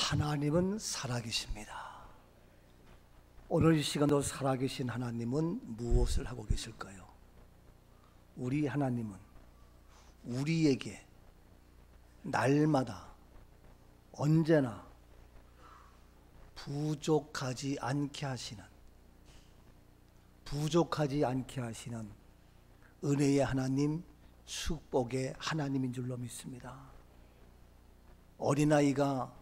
하나님은 살아계십니다. 오늘 이 시간도 살아계신 하나님은 무엇을 하고 계실까요? 우리 하나님은 우리에게 날마다 언제나 부족하지 않게 하시는 은혜의 하나님, 축복의 하나님인 줄로 믿습니다. 어린아이가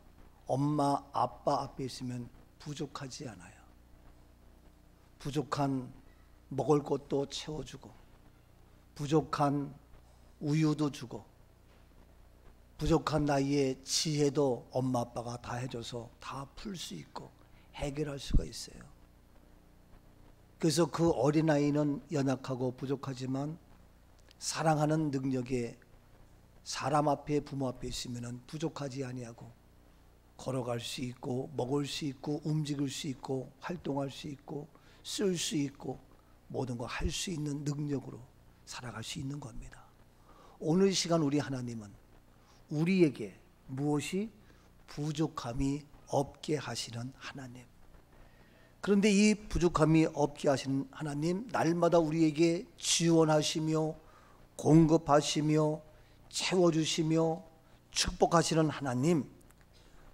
엄마, 아빠 앞에 있으면 부족하지 않아요. 부족한 먹을 것도 채워주고, 부족한 우유도 주고, 부족한 나이에 지혜도 엄마, 아빠가 다 해줘서 다 풀 수 있고 해결할 수가 있어요. 그래서 그 어린아이는 연약하고 부족하지만 사랑하는 능력에 사람 앞에, 부모 앞에 있으면 부족하지 아니하고 걸어갈 수 있고, 먹을 수 있고, 움직일 수 있고, 활동할 수 있고, 쓸 수 있고, 모든 거 할 수 있는 능력으로 살아갈 수 있는 겁니다. 오늘 시간 우리 하나님은 우리에게 무엇이 부족함이 없게 하시는 하나님. 그런데 이 부족함이 없게 하시는 하나님, 날마다 우리에게 지원하시며 공급하시며 채워주시며 축복하시는 하나님.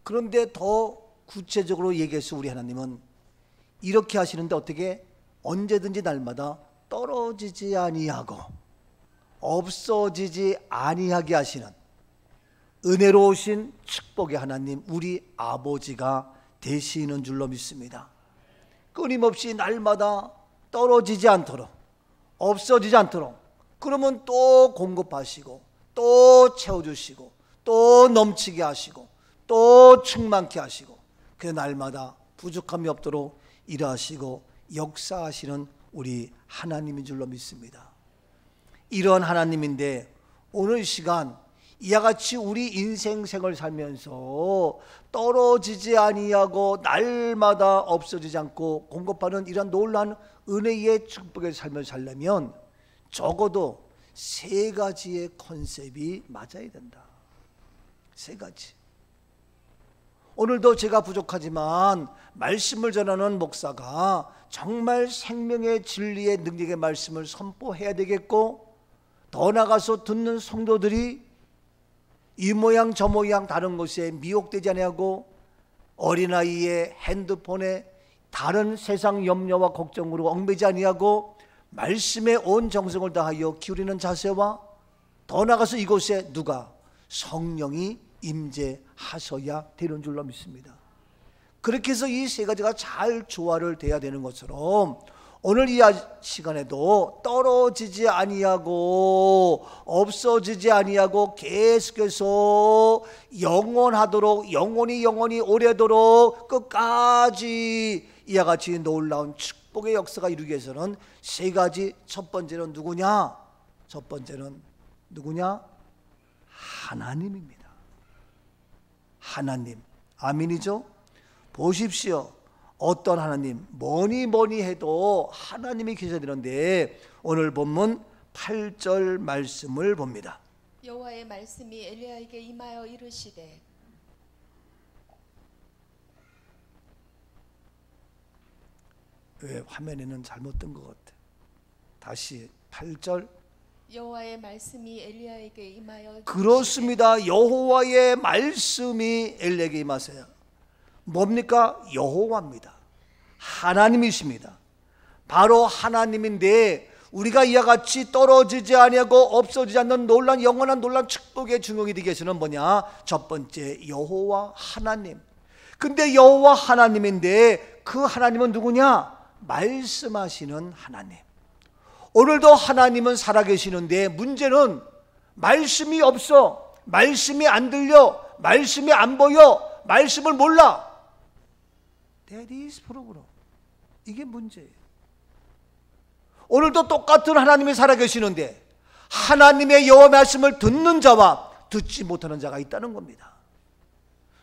그런데 더 구체적으로 얘기해서 우리 하나님은 이렇게 하시는데 어떻게 언제든지 날마다 떨어지지 아니하고 없어지지 아니하게 하시는 은혜로우신 축복의 하나님, 우리 아버지가 되시는 줄로 믿습니다. 끊임없이 날마다 떨어지지 않도록, 없어지지 않도록, 그러면 또 공급하시고 또 채워주시고 또 넘치게 하시고 또 충만케 하시고, 그 날마다 부족함이 없도록 일하시고 역사하시는 우리 하나님인 줄로 믿습니다. 이런 하나님인데 오늘 시간 이와 같이 우리 인생생을 살면서 떨어지지 아니하고 날마다 없어지지 않고 공급하는 이런 놀라운 은혜의 축복의 삶을 살려면 적어도 세 가지의 컨셉이 맞아야 된다. 세 가지. 오늘도 제가 부족하지만 말씀을 전하는 목사가 정말 생명의 진리의 능력의 말씀을 선포해야 되겠고, 더 나아가서 듣는 성도들이 이 모양 저 모양 다른 것에 미혹되지 아니하고 어린아이의 핸드폰에 다른 세상 염려와 걱정으로 얽매지 아니하고 말씀에 온 정성을 다하여 기울이는 자세와, 더 나아가서 이곳에 누가 성령이 임재하셔야 되는 줄로 믿습니다. 그렇게 해서 이 세 가지가 잘 조화를 돼야 되는 것처럼 오늘 이 시간에도 떨어지지 아니하고 없어지지 아니하고 계속해서 영원하도록, 영원히 오래도록 끝까지 이와 같이 놀라운 축복의 역사가 이루기 위해서는 세 가지. 첫 번째는 누구냐? 첫 번째는 누구냐? 하나님입니다. 하나님. 아멘이죠? 보십시오. 어떤 하나님, 뭐니 해도 하나님이 계셔야 되는데 오늘 본문 8절 말씀을 봅니다. 여호와의 말씀이 엘리야에게 임하여 이르시되. 왜 화면에는 잘못된 것 같아. 다시 8절. 여호와의 말씀이 엘리야에게 임하여. 그렇습니다. 여호와의 말씀이 엘리야에게 임하세요. 뭡니까? 여호와입니다. 하나님이십니다. 바로 하나님인데 우리가 이와 같이 떨어지지 아니하고 없어지지 않는 놀란 영원한 놀란 축복의 중용이 되기 위해서는 뭐냐? 첫 번째, 여호와 하나님. 근데 여호와 하나님인데 그 하나님은 누구냐? 말씀하시는 하나님. 오늘도 하나님은 살아계시는데 문제는 말씀이 없어, 말씀이 안 들려, 말씀이 안 보여, 말씀을 몰라. That is problem. 이게 문제예요. 오늘도 똑같은 하나님이 살아계시는데 하나님의 여호와 말씀을 듣는 자와 듣지 못하는 자가 있다는 겁니다.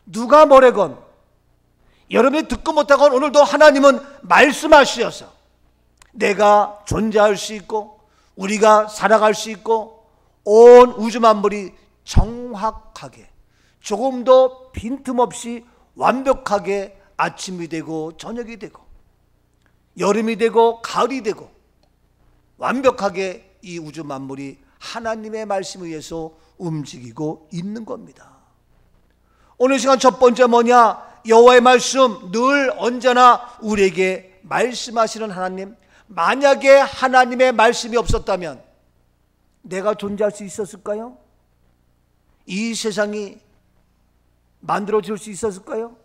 누가 뭐래건 여러분이 듣고 못하건 오늘도 하나님은 말씀하시어서 내가 존재할 수 있고 우리가 살아갈 수 있고 온 우주 만물이 정확하게 조금도 빈틈없이 완벽하게 아침이 되고 저녁이 되고 여름이 되고 가을이 되고 완벽하게 이 우주 만물이 하나님의 말씀에 의해서 움직이고 있는 겁니다. 오늘 시간 첫 번째 뭐냐? 여호와의 말씀, 늘 언제나 우리에게 말씀하시는 하나님. 만약에 하나님의 말씀이 없었다면 내가 존재할 수 있었을까요? 이 세상이 만들어질 수 있었을까요?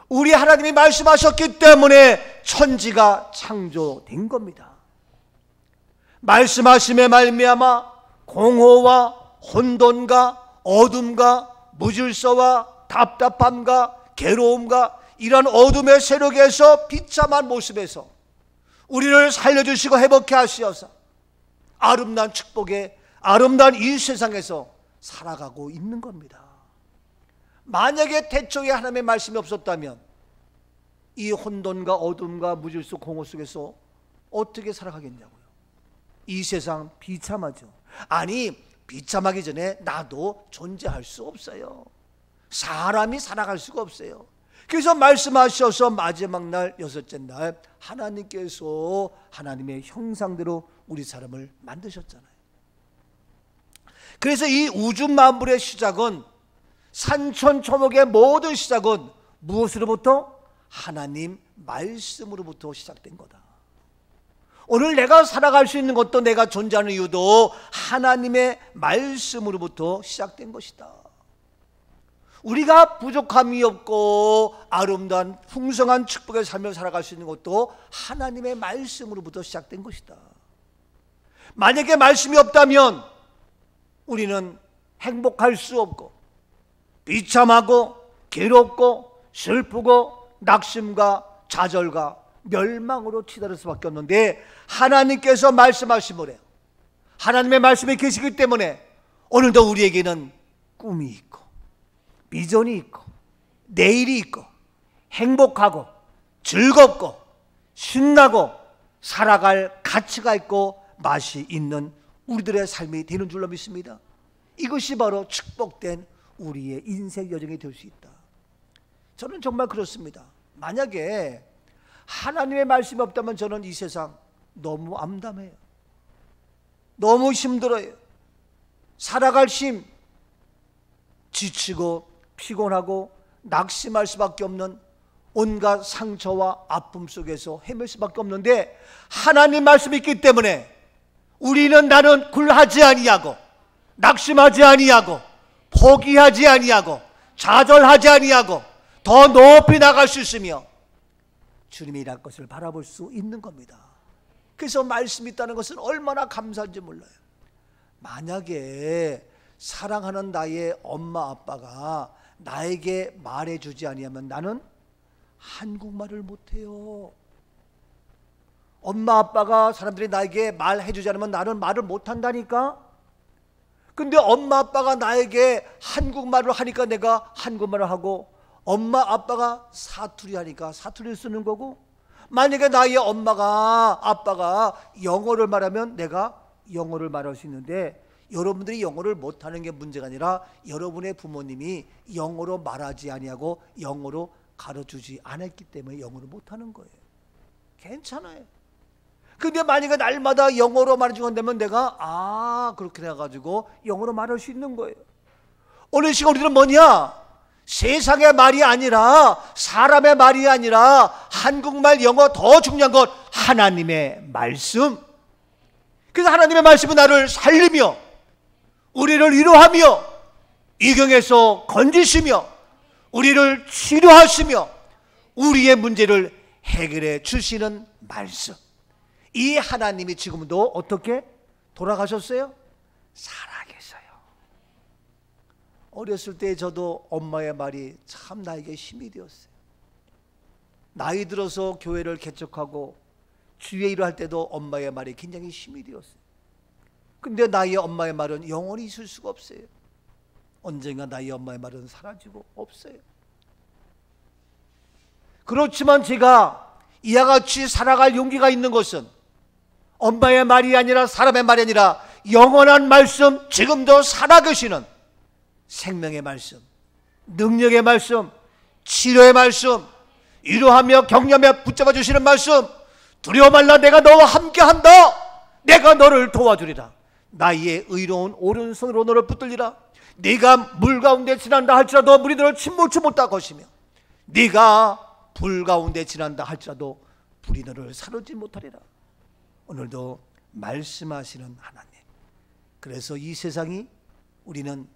우리 하나님이 말씀하셨기 때문에 천지가 창조된 겁니다. 말씀하심에 말미암아 공허와 혼돈과 어둠과 무질서와 답답함과 괴로움과 이런 어둠의 세력에서 비참한 모습에서 우리를 살려주시고 회복해 하시어서 아름다운 축복의 아름다운 이 세상에서 살아가고 있는 겁니다. 만약에 태초에 하나님의 말씀이 없었다면 이 혼돈과 어둠과 무질서 공허 속에서 어떻게 살아가겠냐고요. 이 세상 비참하죠. 아니, 비참하기 전에 나도 존재할 수 없어요. 사람이 살아갈 수가 없어요. 그래서 말씀하셔서 마지막 날 여섯째 날 하나님께서 하나님의 형상대로 우리 사람을 만드셨잖아요. 그래서 이 우주 만물의 시작은 산천초목의 모든 시작은 무엇으로부터? 하나님 말씀으로부터 시작된 거다. 오늘 내가 살아갈 수 있는 것도 내가 존재하는 이유도 하나님의 말씀으로부터 시작된 것이다. 우리가 부족함이 없고 아름다운 풍성한 축복의 삶을 살아갈 수 있는 것도 하나님의 말씀으로부터 시작된 것이다. 만약에 말씀이 없다면 우리는 행복할 수 없고 비참하고 괴롭고 슬프고 낙심과 좌절과 멸망으로 치달을 수밖에 없는데 하나님께서 말씀하시므로 하나님의 말씀이 계시기 때문에 오늘도 우리에게는 꿈이 있고 비전이 있고 내일이 있고 행복하고 즐겁고 신나고 살아갈 가치가 있고 맛이 있는 우리들의 삶이 되는 줄로 믿습니다. 이것이 바로 축복된 우리의 인생 여정이 될 수 있다. 저는 정말 그렇습니다. 만약에 하나님의 말씀이 없다면 저는 이 세상 너무 암담해요. 너무 힘들어요. 살아갈 힘, 지치고 피곤하고 낙심할 수밖에 없는 온갖 상처와 아픔 속에서 헤맬 수밖에 없는데 하나님 말씀이 있기 때문에 우리는 나는 굴하지 아니하고 낙심하지 아니하고 포기하지 아니하고 좌절하지 아니하고 더 높이 나갈 수 있으며 주님이 일할 것을 바라볼 수 있는 겁니다. 그래서 말씀이 있다는 것은 얼마나 감사한지 몰라요. 만약에 사랑하는 나의 엄마 아빠가 나에게 말해주지 아니하면 나는 한국말을 못해요. 엄마 아빠가 사람들이 나에게 말해주지 않으면 나는 말을 못한다니까. 근데 엄마 아빠가 나에게 한국말을 하니까 내가 한국말을 하고 엄마 아빠가 사투리 하니까 사투리를 쓰는 거고 만약에 나의 엄마가 아빠가 영어를 말하면 내가 영어를 말할 수 있는데 여러분들이 영어를 못하는 게 문제가 아니라 여러분의 부모님이 영어로 말하지 아니하고 영어로 가르쳐주지 않았기 때문에 영어를 못하는 거예요. 괜찮아요. 근데 만약에 날마다 영어로 말해주면 되면 내가 그렇게 돼가지고 영어로 말할 수 있는 거예요. 오늘 시간 우리는 뭐냐? 세상의 말이 아니라 사람의 말이 아니라 한국말 영어 더 중요한 건 하나님의 말씀. 그래서 하나님의 말씀은 나를 살리며 우리를 위로하며 이경에서 건지시며 우리를 치료하시며 우리의 문제를 해결해 주시는 말씀. 이 하나님이 지금도 어떻게 돌아가셨어요? 살아계세요. 어렸을 때 저도 엄마의 말이 참 나에게 힘이 되었어요. 나이 들어서 교회를 개척하고 주의 일을 할 때도 엄마의 말이 굉장히 힘이 되었어요. 근데 나의 엄마의 말은 영원히 있을 수가 없어요. 언젠가 나의 엄마의 말은 사라지고 없어요. 그렇지만 제가 이와 같이 살아갈 용기가 있는 것은 엄마의 말이 아니라 사람의 말이 아니라 영원한 말씀, 지금도 살아계시는 생명의 말씀, 능력의 말씀, 치료의 말씀, 위로하며 격려하며 붙잡아 주시는 말씀, 두려워 말라 내가 너와 함께한다, 내가 너를 도와주리라, 나의 의로운 오른손으로 너를 붙들리라, 네가 물 가운데 지난다 할지라도 물이 너를 침몰치 못할 것이며 네가 불 가운데 지난다 할지라도 불이 너를 사르지 못하리라. 오늘도 말씀하시는 하나님, 그래서 이 세상이 우리는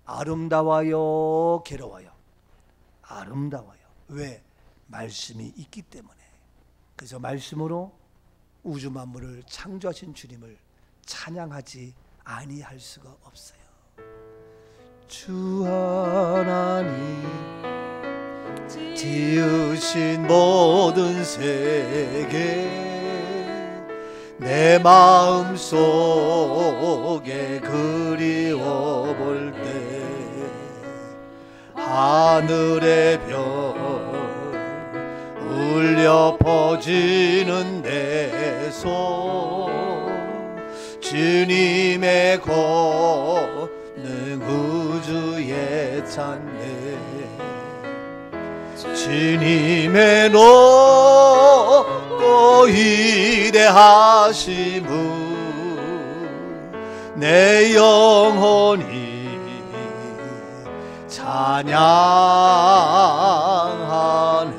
아름다워요, 괴로워요? 아름다워요. 왜? 말씀이 있기 때문에. 그래서 말씀으로 우주 만물을 창조하신 주님을 찬양하지 아니할 수가 없어요. 주 하나님 지으신 모든 세계 내 마음 속에 그리워 볼 때 하늘의 별 울려 퍼지는 내 손 주님의 권능 우주에 찬네 주님의 높고 위대하심을 내 영혼이 찬양하네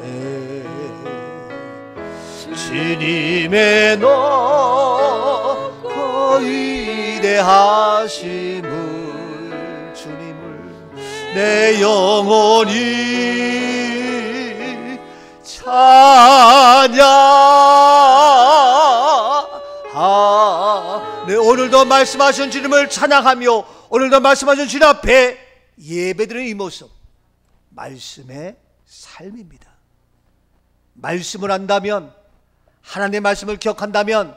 주님의 높고 위대하심을 주님을 내 영혼이 찬양하네. 오늘도 말씀하신 주님을 찬양하며 오늘도 말씀하신 주님 앞에 예배드리는 이 모습, 말씀의 삶입니다. 말씀을 안다면, 하나님의 말씀을 기억한다면,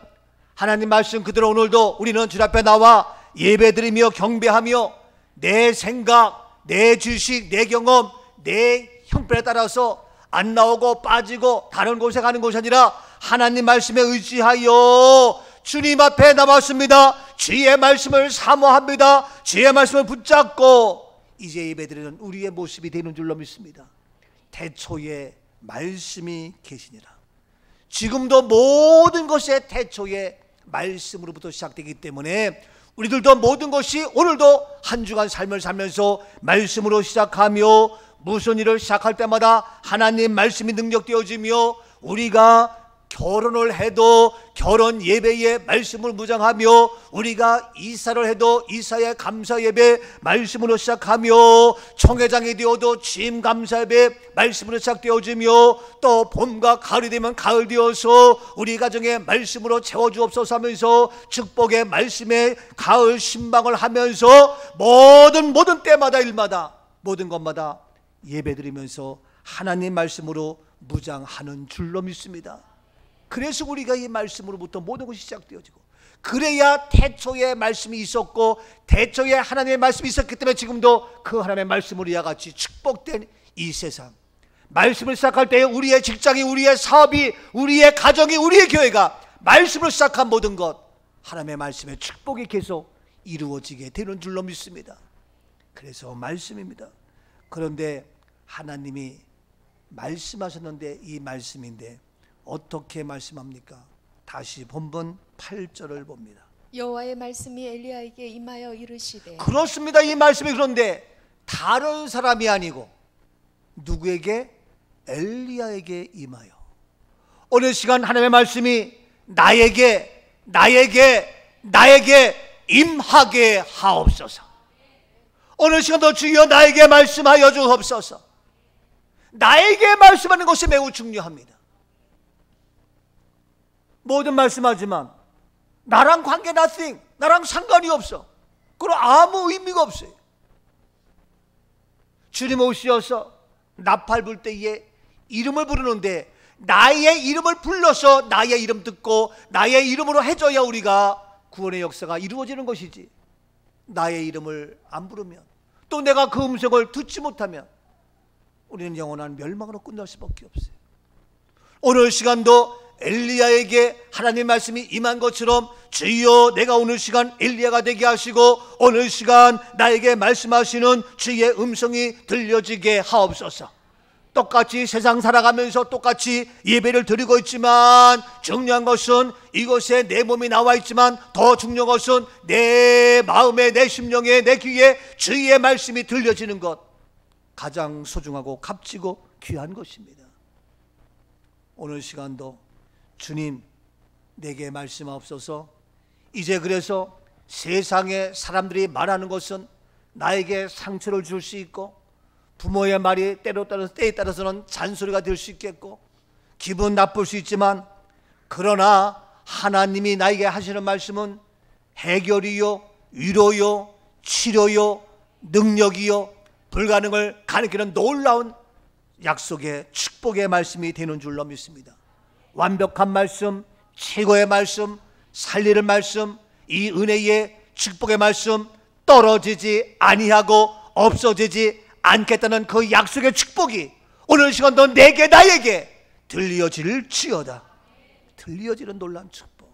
하나님 말씀 그대로 오늘도 우리는 주님 앞에 나와 예배드리며 경배하며 내 생각, 내 지식, 내 경험, 내 형편에 따라서 안 나오고 빠지고 다른 곳에 가는 것이 아니라 하나님 말씀에 의지하여 주님 앞에 나왔습니다. 주의 말씀을 사모합니다. 주의 말씀을 붙잡고 이제 예배드리는 우리의 모습이 되는 줄로 믿습니다. 태초에 말씀이 계시니라. 지금도 모든 것의 태초에 말씀으로부터 시작되기 때문에 우리들도 모든 것이 오늘도 한 주간 삶을 살면서 말씀으로 시작하며 무슨 일을 시작할 때마다 하나님 말씀이 능력되어지며 우리가 결혼을 해도 결혼 예배에 말씀을 무장하며 우리가 이사를 해도 이사의 감사 예배 말씀으로 시작하며 총회장이 되어도 취임 감사 예배 말씀으로 시작되어지며 또 봄과 가을이 되면 가을 되어서 우리 가정에 말씀으로 채워주옵소서 하면서 축복의 말씀에 가을 신방을 하면서 모든 때마다 일마다 모든 것마다 예배드리면서 하나님 말씀으로 무장하는 줄로 믿습니다. 그래서 우리가 이 말씀으로부터 모든 것이 시작되어지고 그래야 태초에 말씀이 있었고 태초에 하나님의 말씀이 있었기 때문에 지금도 그 하나님의 말씀으로 이와 같이 축복된 이 세상, 말씀을 시작할 때 우리의 직장이, 우리의 사업이, 우리의 가정이, 우리의 교회가 말씀으로 시작한 모든 것 하나님의 말씀의 축복이 계속 이루어지게 되는 줄로 믿습니다. 그래서 말씀입니다. 그런데 하나님이 말씀하셨는데 이 말씀인데 어떻게 말씀합니까? 다시 본문 8절을 봅니다. 여호와의 말씀이 엘리야에게 임하여 이르시되. 그렇습니다. 이 말씀이 그런데 다른 사람이 아니고 누구에게? 엘리야에게 임하여. 오늘 시간 하나님의 말씀이 나에게 임하게 하옵소서. 오늘 시간도 주여 나에게 말씀하여 주옵소서. 나에게 말씀하는 것이 매우 중요합니다. 뭐든 말씀하지만 나랑 관계 nothing, 나랑 상관이 없어. 그럼 아무 의미가 없어요. 주님 오시어서 나팔 불 때에 이름을 부르는데 나의 이름을 불러서 나의 이름 듣고 나의 이름으로 해줘야 우리가 구원의 역사가 이루어지는 것이지, 나의 이름을 안 부르면 또 내가 그 음성을 듣지 못하면 우리는 영원한 멸망으로 끝날 수밖에 없어요. 오늘 시간도 엘리야에게 하나님 말씀이 임한 것처럼 주여 내가 오늘 시간 엘리야가 되게 하시고 오늘 시간 나에게 말씀하시는 주의 음성이 들려지게 하옵소서. 똑같이 세상 살아가면서 똑같이 예배를 드리고 있지만 중요한 것은 이곳에 내 몸이 나와 있지만 더 중요한 것은 내 마음에, 내 심령에, 내 귀에 주의 말씀이 들려지는 것, 가장 소중하고 값지고 귀한 것입니다. 오늘 시간도 주님 내게 말씀하옵소서. 이제 그래서 세상에 사람들이 말하는 것은 나에게 상처를 줄 수 있고 부모의 말이 때에 따라서는 잔소리가 될 수 있겠고 기분 나쁠 수 있지만, 그러나 하나님이 나에게 하시는 말씀은 해결이요, 위로요, 치료요, 능력이요, 불가능을 가리키는 놀라운 약속의 축복의 말씀이 되는 줄로 믿습니다. 완벽한 말씀, 최고의 말씀, 살리는 말씀, 이 은혜의 축복의 말씀, 떨어지지 아니하고 없어지지 않겠다는 그 약속의 축복이 오늘 시간도 내게, 나에게 들려질지어다. 들려지는 놀라운 축복.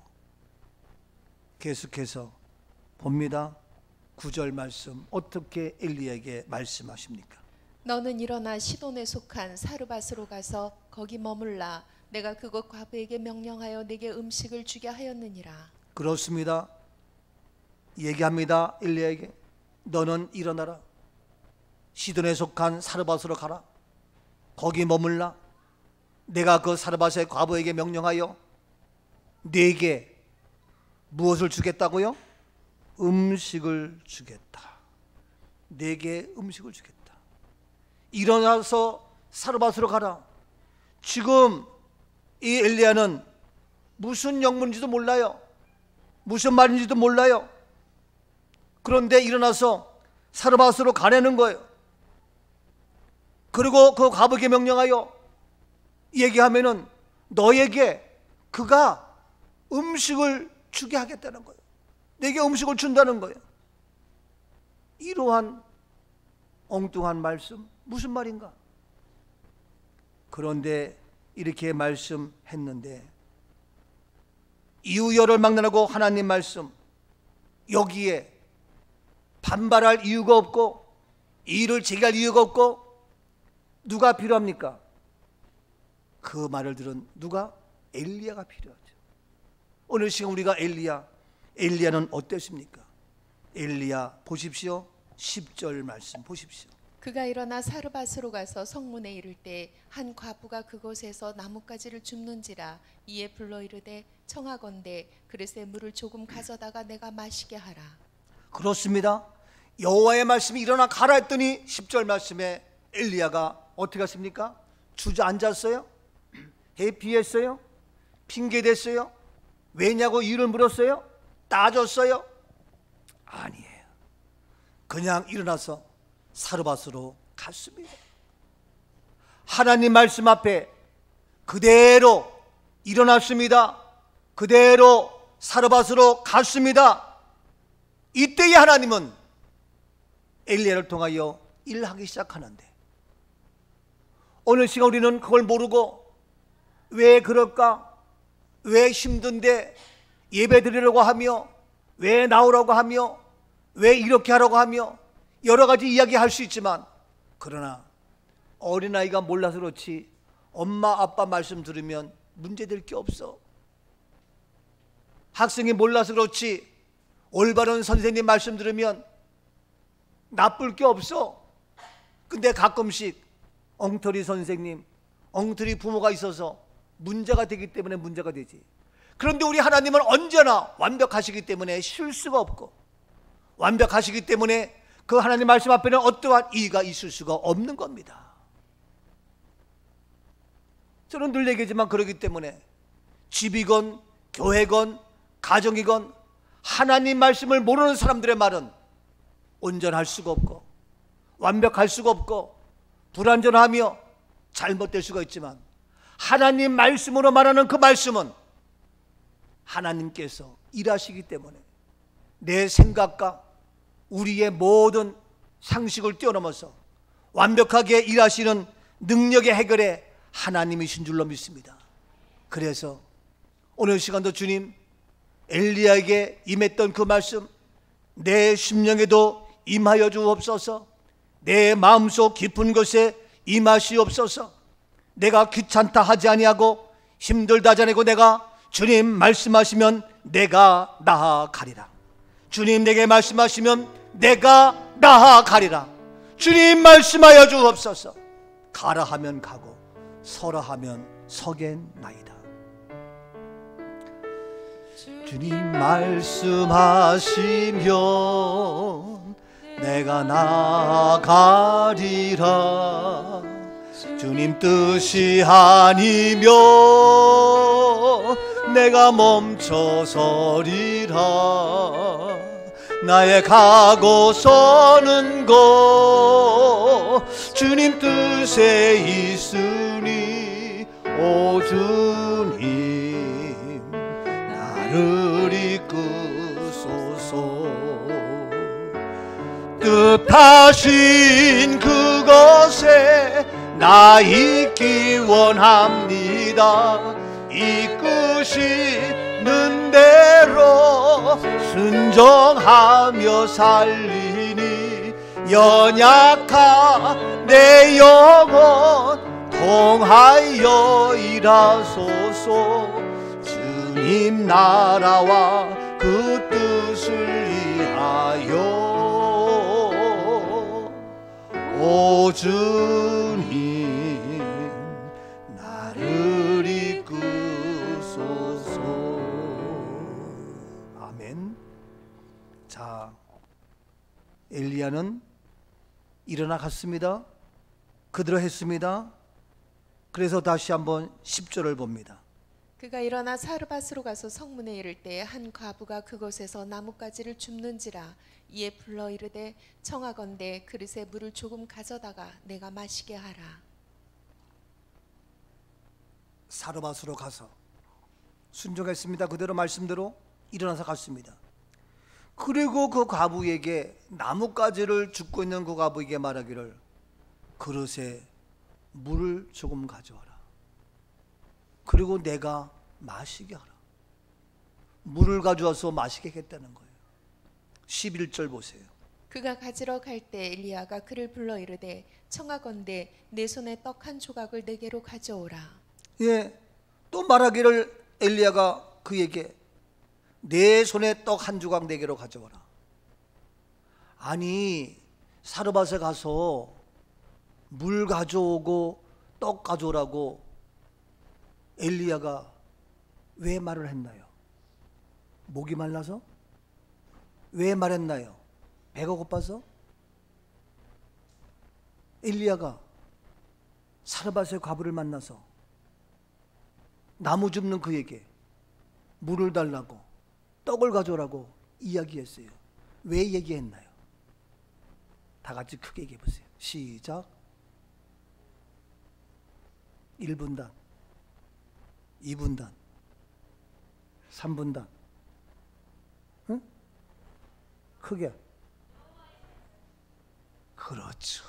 계속해서 봅니다. 9절 말씀 어떻게 엘리야에게 말씀하십니까? 너는 일어나 시돈에 속한 사르밧으로 가서 거기 머물라. 내가 그곳 과부에게 명령하여 내게 음식을 주게 하였느니라. 그렇습니다. 얘기합니다. 엘리야에게 너는 일어나라. 시돈에 속한 사르밧으로 가라. 거기 머물라. 내가 그 사르밧의 과부에게 명령하여 네게 무엇을 주겠다고요? 음식을 주겠다. 네게 음식을 주겠다. 일어나서 사르밧으로 가라. 지금 이 엘리야는 무슨 영문인지도 몰라요. 무슨 말인지도 몰라요. 그런데 일어나서 사르밧으로 가려는 거예요. 그리고 그 과부에게 명령하여 얘기하면은 너에게 그가 음식을 주게 하겠다는 거예요. 내게 음식을 준다는 거예요. 이러한 엉뚱한 말씀, 무슨 말인가? 그런데 이렇게 말씀했는데 이유열을 막론하고 하나님 말씀, 여기에 반발할 이유가 없고 이의를 제기할 이유가 없고 누가 필요합니까? 그 말을 들은 누가? 엘리야가 필요하죠. 오늘 시간 우리가 엘리야는 어땠습니까? 엘리야 보십시오. 10절 말씀 보십시오. 그가 일어나 사르밧으로 가서 성문에 이를 때 한 과부가 그곳에서 나뭇가지를 줍는지라. 이에 불러 이르되 청하건대 그릇에 물을 조금 가져다가 내가 마시게 하라. 그렇습니다. 여호와의 말씀이 일어나 가라 했더니 10절 말씀에 엘리야가 어떻게 했습니까? 주저앉았어요? 회피했어요? 핑계댔어요? 왜냐고 이유를 물었어요? 따졌어요? 아니에요. 그냥 일어나서 사르밧으로 갔습니다. 하나님 말씀 앞에 그대로 일어났습니다. 그대로 사르밧으로 갔습니다. 이때에 하나님은 엘리야를 통하여 일하기 시작하는데, 오늘 시간 우리는 그걸 모르고 왜 그럴까? 왜 힘든데 예배 드리려고 하며, 왜 나오라고 하며, 왜 이렇게 하라고 하며 여러 가지 이야기할 수 있지만, 그러나 어린아이가 몰라서 그렇지 엄마 아빠 말씀 들으면 문제될 게 없어. 학생이 몰라서 그렇지 올바른 선생님 말씀 들으면 나쁠 게 없어. 근데 가끔씩 엉터리 선생님, 엉터리 부모가 있어서 문제가 되기 때문에 문제가 되지. 그런데 우리 하나님은 언제나 완벽하시기 때문에 실수가 없고, 완벽하시기 때문에 그 하나님 말씀 앞에는 어떠한 이의가 있을 수가 없는 겁니다. 저는 늘 얘기하지만 그렇기 때문에 집이건 교회건 가정이건 하나님 말씀을 모르는 사람들의 말은 온전할 수가 없고 완벽할 수가 없고 불완전하며 잘못될 수가 있지만, 하나님 말씀으로 말하는 그 말씀은 하나님께서 일하시기 때문에 내 생각과 우리의 모든 상식을 뛰어넘어서 완벽하게 일하시는 능력의 해결에 하나님이신 줄로 믿습니다. 그래서 오늘 시간도 주님, 엘리야에게 임했던 그 말씀 내 심령에도 임하여 주옵소서. 내 마음속 깊은 곳에 임하시옵소서. 내가 귀찮다 하지 아니하고 힘들다 하지 아니고 내가 주님 말씀하시면 내가 나아가리라. 주님 내게 말씀하시면 내가 나아가리라. 주님 말씀하여 주옵소서. 가라 하면 가고 서라 하면 서겠나이다. 주님 말씀하시면 내가 나아가리라. 주님 뜻이 아니면 내가 멈춰서리라. 나의 가고 서는 곳 주님 뜻에 있으니 오 주님 나를 이끄소서. 뜻하신 그곳에 나 있기 원합니다. 이끄시는 대로 순종하며 살리니 연약한 내 영혼 통하여 일하소서. 주님 나라와 그 뜻을 위하여 오 주님 나를 이끄소서. 아멘. 자, 엘리야는 일어나 갔습니다. 그대로 했습니다. 그래서 다시 한번 10절을 봅니다. 그가 일어나 사르밧으로 가서 성문에 이를 때 한 과부가 그곳에서 나뭇가지를 줍는지라. 이에 불러 이르되 청하건대 그릇에 물을 조금 가져다가 내가 마시게 하라. 사르밧으로 가서 순종했습니다. 그대로 말씀대로 일어나서 갔습니다. 그리고 그 과부에게 나뭇가지를 줍고 있는 그 과부에게 말하기를 그릇에 물을 조금 가져와라. 그리고 내가 마시게 하라. 물을 가져와서 마시게 했다는 거예요. 11절 보세요. 그가 가지러 갈 때 엘리야가 그를 불러 이르되 청하건대 내 손에 떡 한 조각을 내게로 가져오라. 예, 또 말하기를 엘리야가 그에게 내 손에 떡 한 조각 내게로 가져오라. 아니 사르밧에 가서 물 가져오고 떡 가져오라고 엘리야가 왜 말을 했나요? 목이 말라서? 왜 말했나요? 배가 고파서? 엘리야가 사르밧의 과부를 만나서 나무 줍는 그에게 물을 달라고 떡을 가져오라고 이야기했어요. 왜 얘기했나요? 다 같이 크게 얘기해 보세요. 시작. 1분단, 2분단, 3분단. 응? 크게. 그렇죠.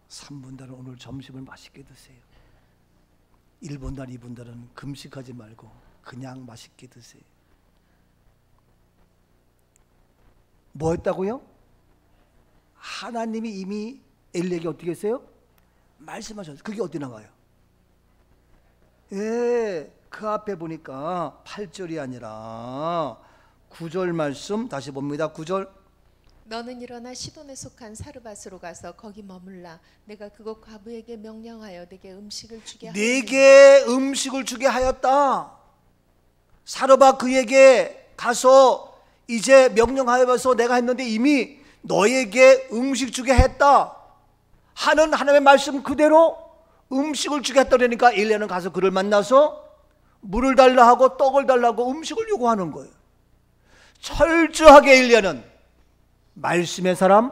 3분단은 오늘 점심을 맛있게 드세요. 1분단, 2분단은 금식하지 말고 그냥 맛있게 드세요. 뭐 했다고요? 하나님이 이미 엘리에게 어떻게 했어요? 말씀하셨어요. 그게 어디 나와요? 예, 그 앞에 보니까 8절이 아니라 9절 말씀 다시 봅니다. 9절. 너는 일어나 시돈에 속한 사르밧으로 가서 거기 머물라. 내가 그곳 과부에게 명령하여 내게 음식을 주게 하였다. 내게 음식을 주게 하였다. 사르밧 그에게 가서 이제 명령하여서 내가 했는데 이미 너에게 음식 주게 했다 하는 하나님의 말씀 그대로 음식을 주게 했다. 그러니까 엘리야는 가서 그를 만나서 물을 달라 하고 떡을 달라고 음식을 요구하는 거예요. 철저하게 엘리야는 말씀의 사람,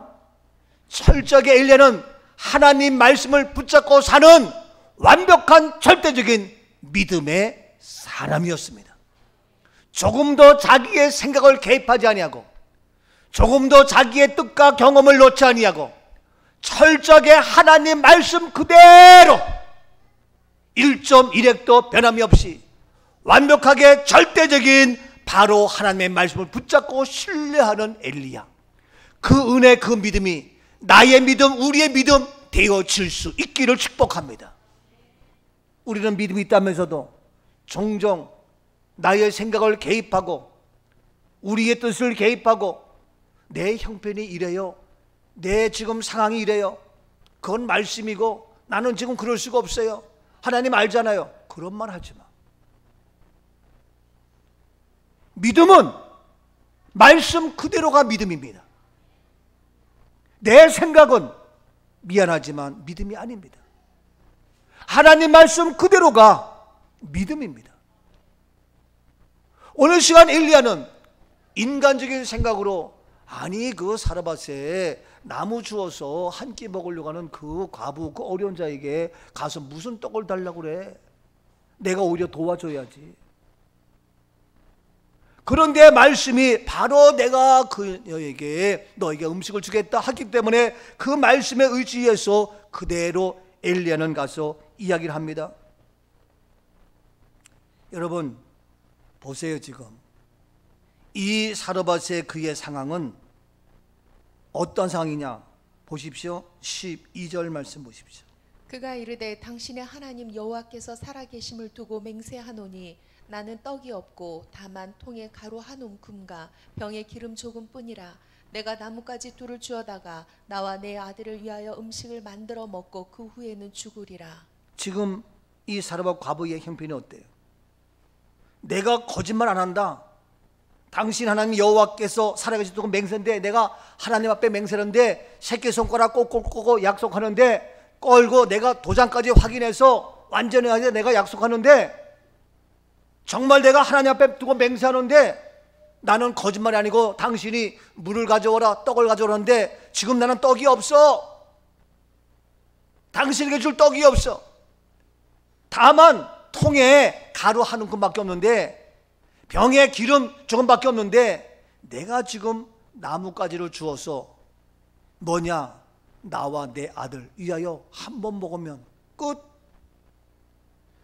철저하게 엘리야는 하나님 말씀을 붙잡고 사는 완벽한 절대적인 믿음의 사람이었습니다. 조금 더 자기의 생각을 개입하지 아니하고 조금 더 자기의 뜻과 경험을 놓지 아니하고 철저하게 하나님 말씀 그대로 1.1획도 변함이 없이 완벽하게 절대적인 바로 하나님의 말씀을 붙잡고 신뢰하는 엘리야. 그 은혜, 그 믿음이 나의 믿음, 우리의 믿음, 되어질 수 있기를 축복합니다. 우리는 믿음이 있다면서도 종종 나의 생각을 개입하고 우리의 뜻을 개입하고 내 형편이 이래요, 내 지금 상황이 이래요, 그건 말씀이고 나는 지금 그럴 수가 없어요, 하나님 알잖아요, 그런 말 하지 마. 믿음은 말씀 그대로가 믿음입니다. 내 생각은 미안하지만 믿음이 아닙니다. 하나님 말씀 그대로가 믿음입니다. 오늘 시간 엘리야는 인간적인 생각으로 아니 그 사르밧에 나무 주워서 한 끼 먹으려고 하는 그 과부, 그 어려운 자에게 가서 무슨 떡을 달라고 그래, 내가 오히려 도와줘야지. 그런데 말씀이 바로 내가 너에게 음식을 주겠다 하기 때문에 그 말씀에 의지해서 그대로 엘리야는 가서 이야기를 합니다. 여러분 보세요. 지금 이 사르밧의 그의 상황은 어떤 상황이냐 보십시오. 12절 말씀 보십시오. 그가 이르되 당신의 하나님 여호와께서 살아계심을 두고 맹세하노니 나는 떡이 없고 다만 통에 가루 한 움큼과 병에 기름 조금뿐이라. 내가 나뭇가지 둘을 주어다가 나와 내 아들을 위하여 음식을 만들어 먹고 그 후에는 죽으리라. 지금 이 사르밧 과부의 형편이 어때요? 내가 거짓말 안 한다, 당신 하나님 여호와께서 살아계시다고 맹세인데, 내가 하나님 앞에 맹세하는데 새끼손가락 꼭꼭 약속하는데 걸고 내가 도장까지 확인해서 완전히 내가 약속하는데, 정말 내가 하나님 앞에 두고 맹세하는데 나는 거짓말이 아니고 당신이 물을 가져오라, 떡을 가져오라는데 지금 나는 떡이 없어. 당신에게 줄 떡이 없어. 다만 통에 가루 한 움큼밖에 없는데 병에 기름 조금밖에 없는데 내가 지금 나뭇가지를 주어서 뭐냐, 나와 내 아들 위하여 한 번 먹으면 끝.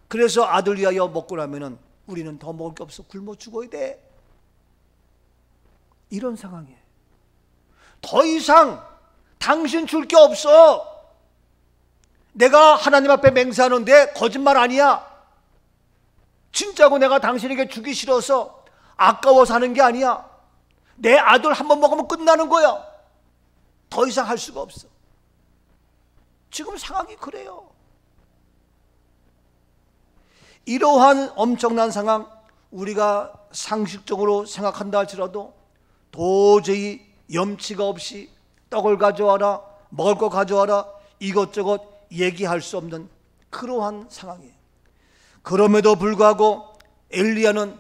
그래서 아들 위하여 먹고 나면은 우리는 더 먹을 게 없어, 굶어 죽어야 돼. 이런 상황이에요. 더 이상 당신 줄 게 없어. 내가 하나님 앞에 맹세하는데 거짓말 아니야. 진짜고 내가 당신에게 주기 싫어서 아까워서 하는 게 아니야. 내 아들 한 번 먹으면 끝나는 거야. 더 이상 할 수가 없어. 지금 상황이 그래요. 이러한 엄청난 상황, 우리가 상식적으로 생각한다 할지라도 도저히 염치가 없이 떡을 가져와라, 먹을 거 가져와라, 이것저것 얘기할 수 없는 그러한 상황이에요. 그럼에도 불구하고 엘리야는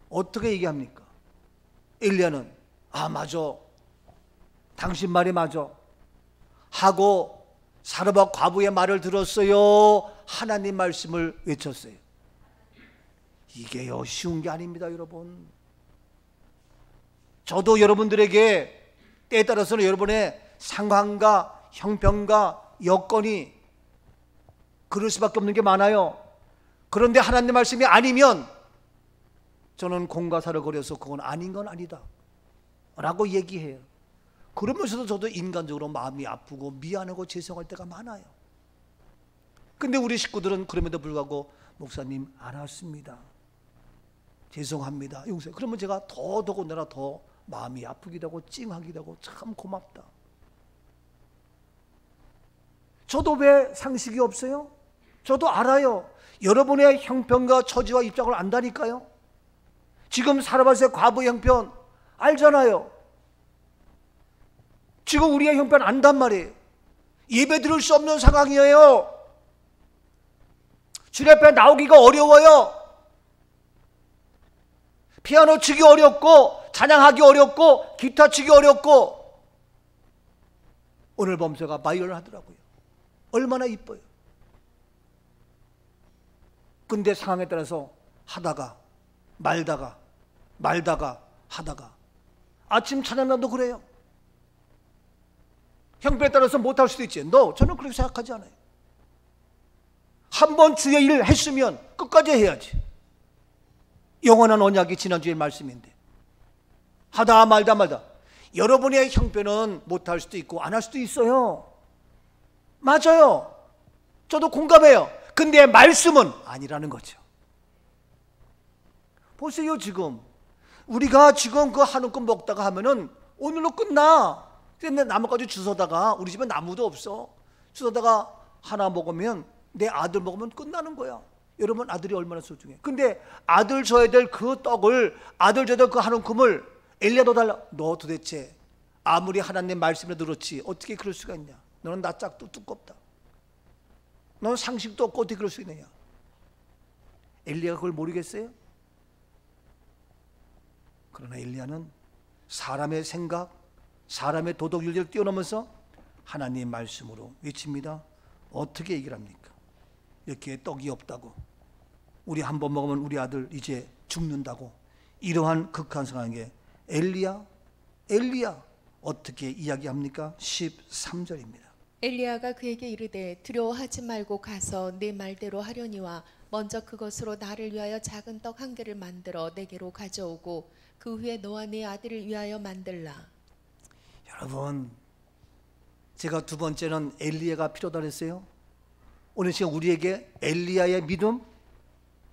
어떻게 얘기합니까? 엘리야는 맞아, 당신 말이 맞아 하고 사르밧 과부의 말을 들었어요. 하나님 말씀을 외쳤어요. 이게요 쉬운 게 아닙니다, 여러분. 저도 여러분들에게 때에 따라서는 여러분의 상황과 형편과 여건이 그럴 수밖에 없는 게 많아요. 그런데 하나님 말씀이 아니면 저는 공과 사를 거려서 그건 아닌 건 아니다 라고 얘기해요. 그러면서도 저도 인간적으로 마음이 아프고 미안하고 죄송할 때가 많아요. 근데 우리 식구들은 그럼에도 불구하고 목사님 알았습니다, 죄송합니다, 용서해. 그러면 제가 더더군다나 더 마음이 아프기도 하고 찡하기도 하고 참 고맙다. 저도 왜 상식이 없어요? 저도 알아요. 여러분의 형편과 처지와 입장을 안다니까요. 지금 사르밧의 과부의 형편 알잖아요. 지금 우리의 형편 안단 말이에요. 예배 드릴 수 없는 상황이에요. 주님 앞에 나오기가 어려워요. 피아노 치기 어렵고 찬양하기 어렵고 기타 치기 어렵고, 오늘 범서가 바이올린 하더라고요. 얼마나 이뻐요. 근데 상황에 따라서 하다가 말다가 하다가 아침 찬양단도 그래요. 형편에 따라서 못할 수도 있지. 저는 그렇게 생각하지 않아요. 한 번 주의 일 했으면 끝까지 해야지. 영원한 언약이 지난주의 말씀인데 하다 말다 여러분의 형편은 못할 수도 있고 안 할 수도 있어요. 맞아요. 저도 공감해요. 근데 말씀은 아니라는 거죠. 보세요. 지금 우리가 지금 그 한 움큼 먹다가 하면은 오늘로 끝나. 근데 나뭇가지 주워다가, 우리 집에 나무도 없어, 주워다가 하나 먹으면 내 아들 먹으면 끝나는 거야. 여러분, 아들이 얼마나 소중해. 근데 아들 줘야 될 그 떡을, 아들 줘야 될 그 한 움큼을 엘리야도 달라. 너 도대체 아무리 하나님 말씀에 들었지 어떻게 그럴 수가 있냐. 너는 나 짝도 두껍다. 너는 상식도 없고 어떻게 그럴 수 있느냐. 엘리야가 그걸 모르겠어요? 그러나 엘리야는 사람의 생각, 사람의 도덕 윤리를 뛰어넘어서 하나님의 말씀으로 외칩니다. 어떻게 얘기를 합니까? 이렇게 떡이 없다고, 우리 한 번 먹으면 우리 아들 이제 죽는다고, 이러한 극한 상황에 엘리야 어떻게 이야기합니까? 13절입니다. 엘리야가 그에게 이르되 두려워하지 말고 가서 네 말대로 하려니와 먼저 그것으로 나를 위하여 작은 떡 한 개를 만들어 내게로 가져오고 그 후에 너와 네 아들을 위하여 만들라. 여러분, 제가 두 번째는 엘리야가 필요하다 그랬어요. 오늘 시간 우리에게 엘리야의 믿음,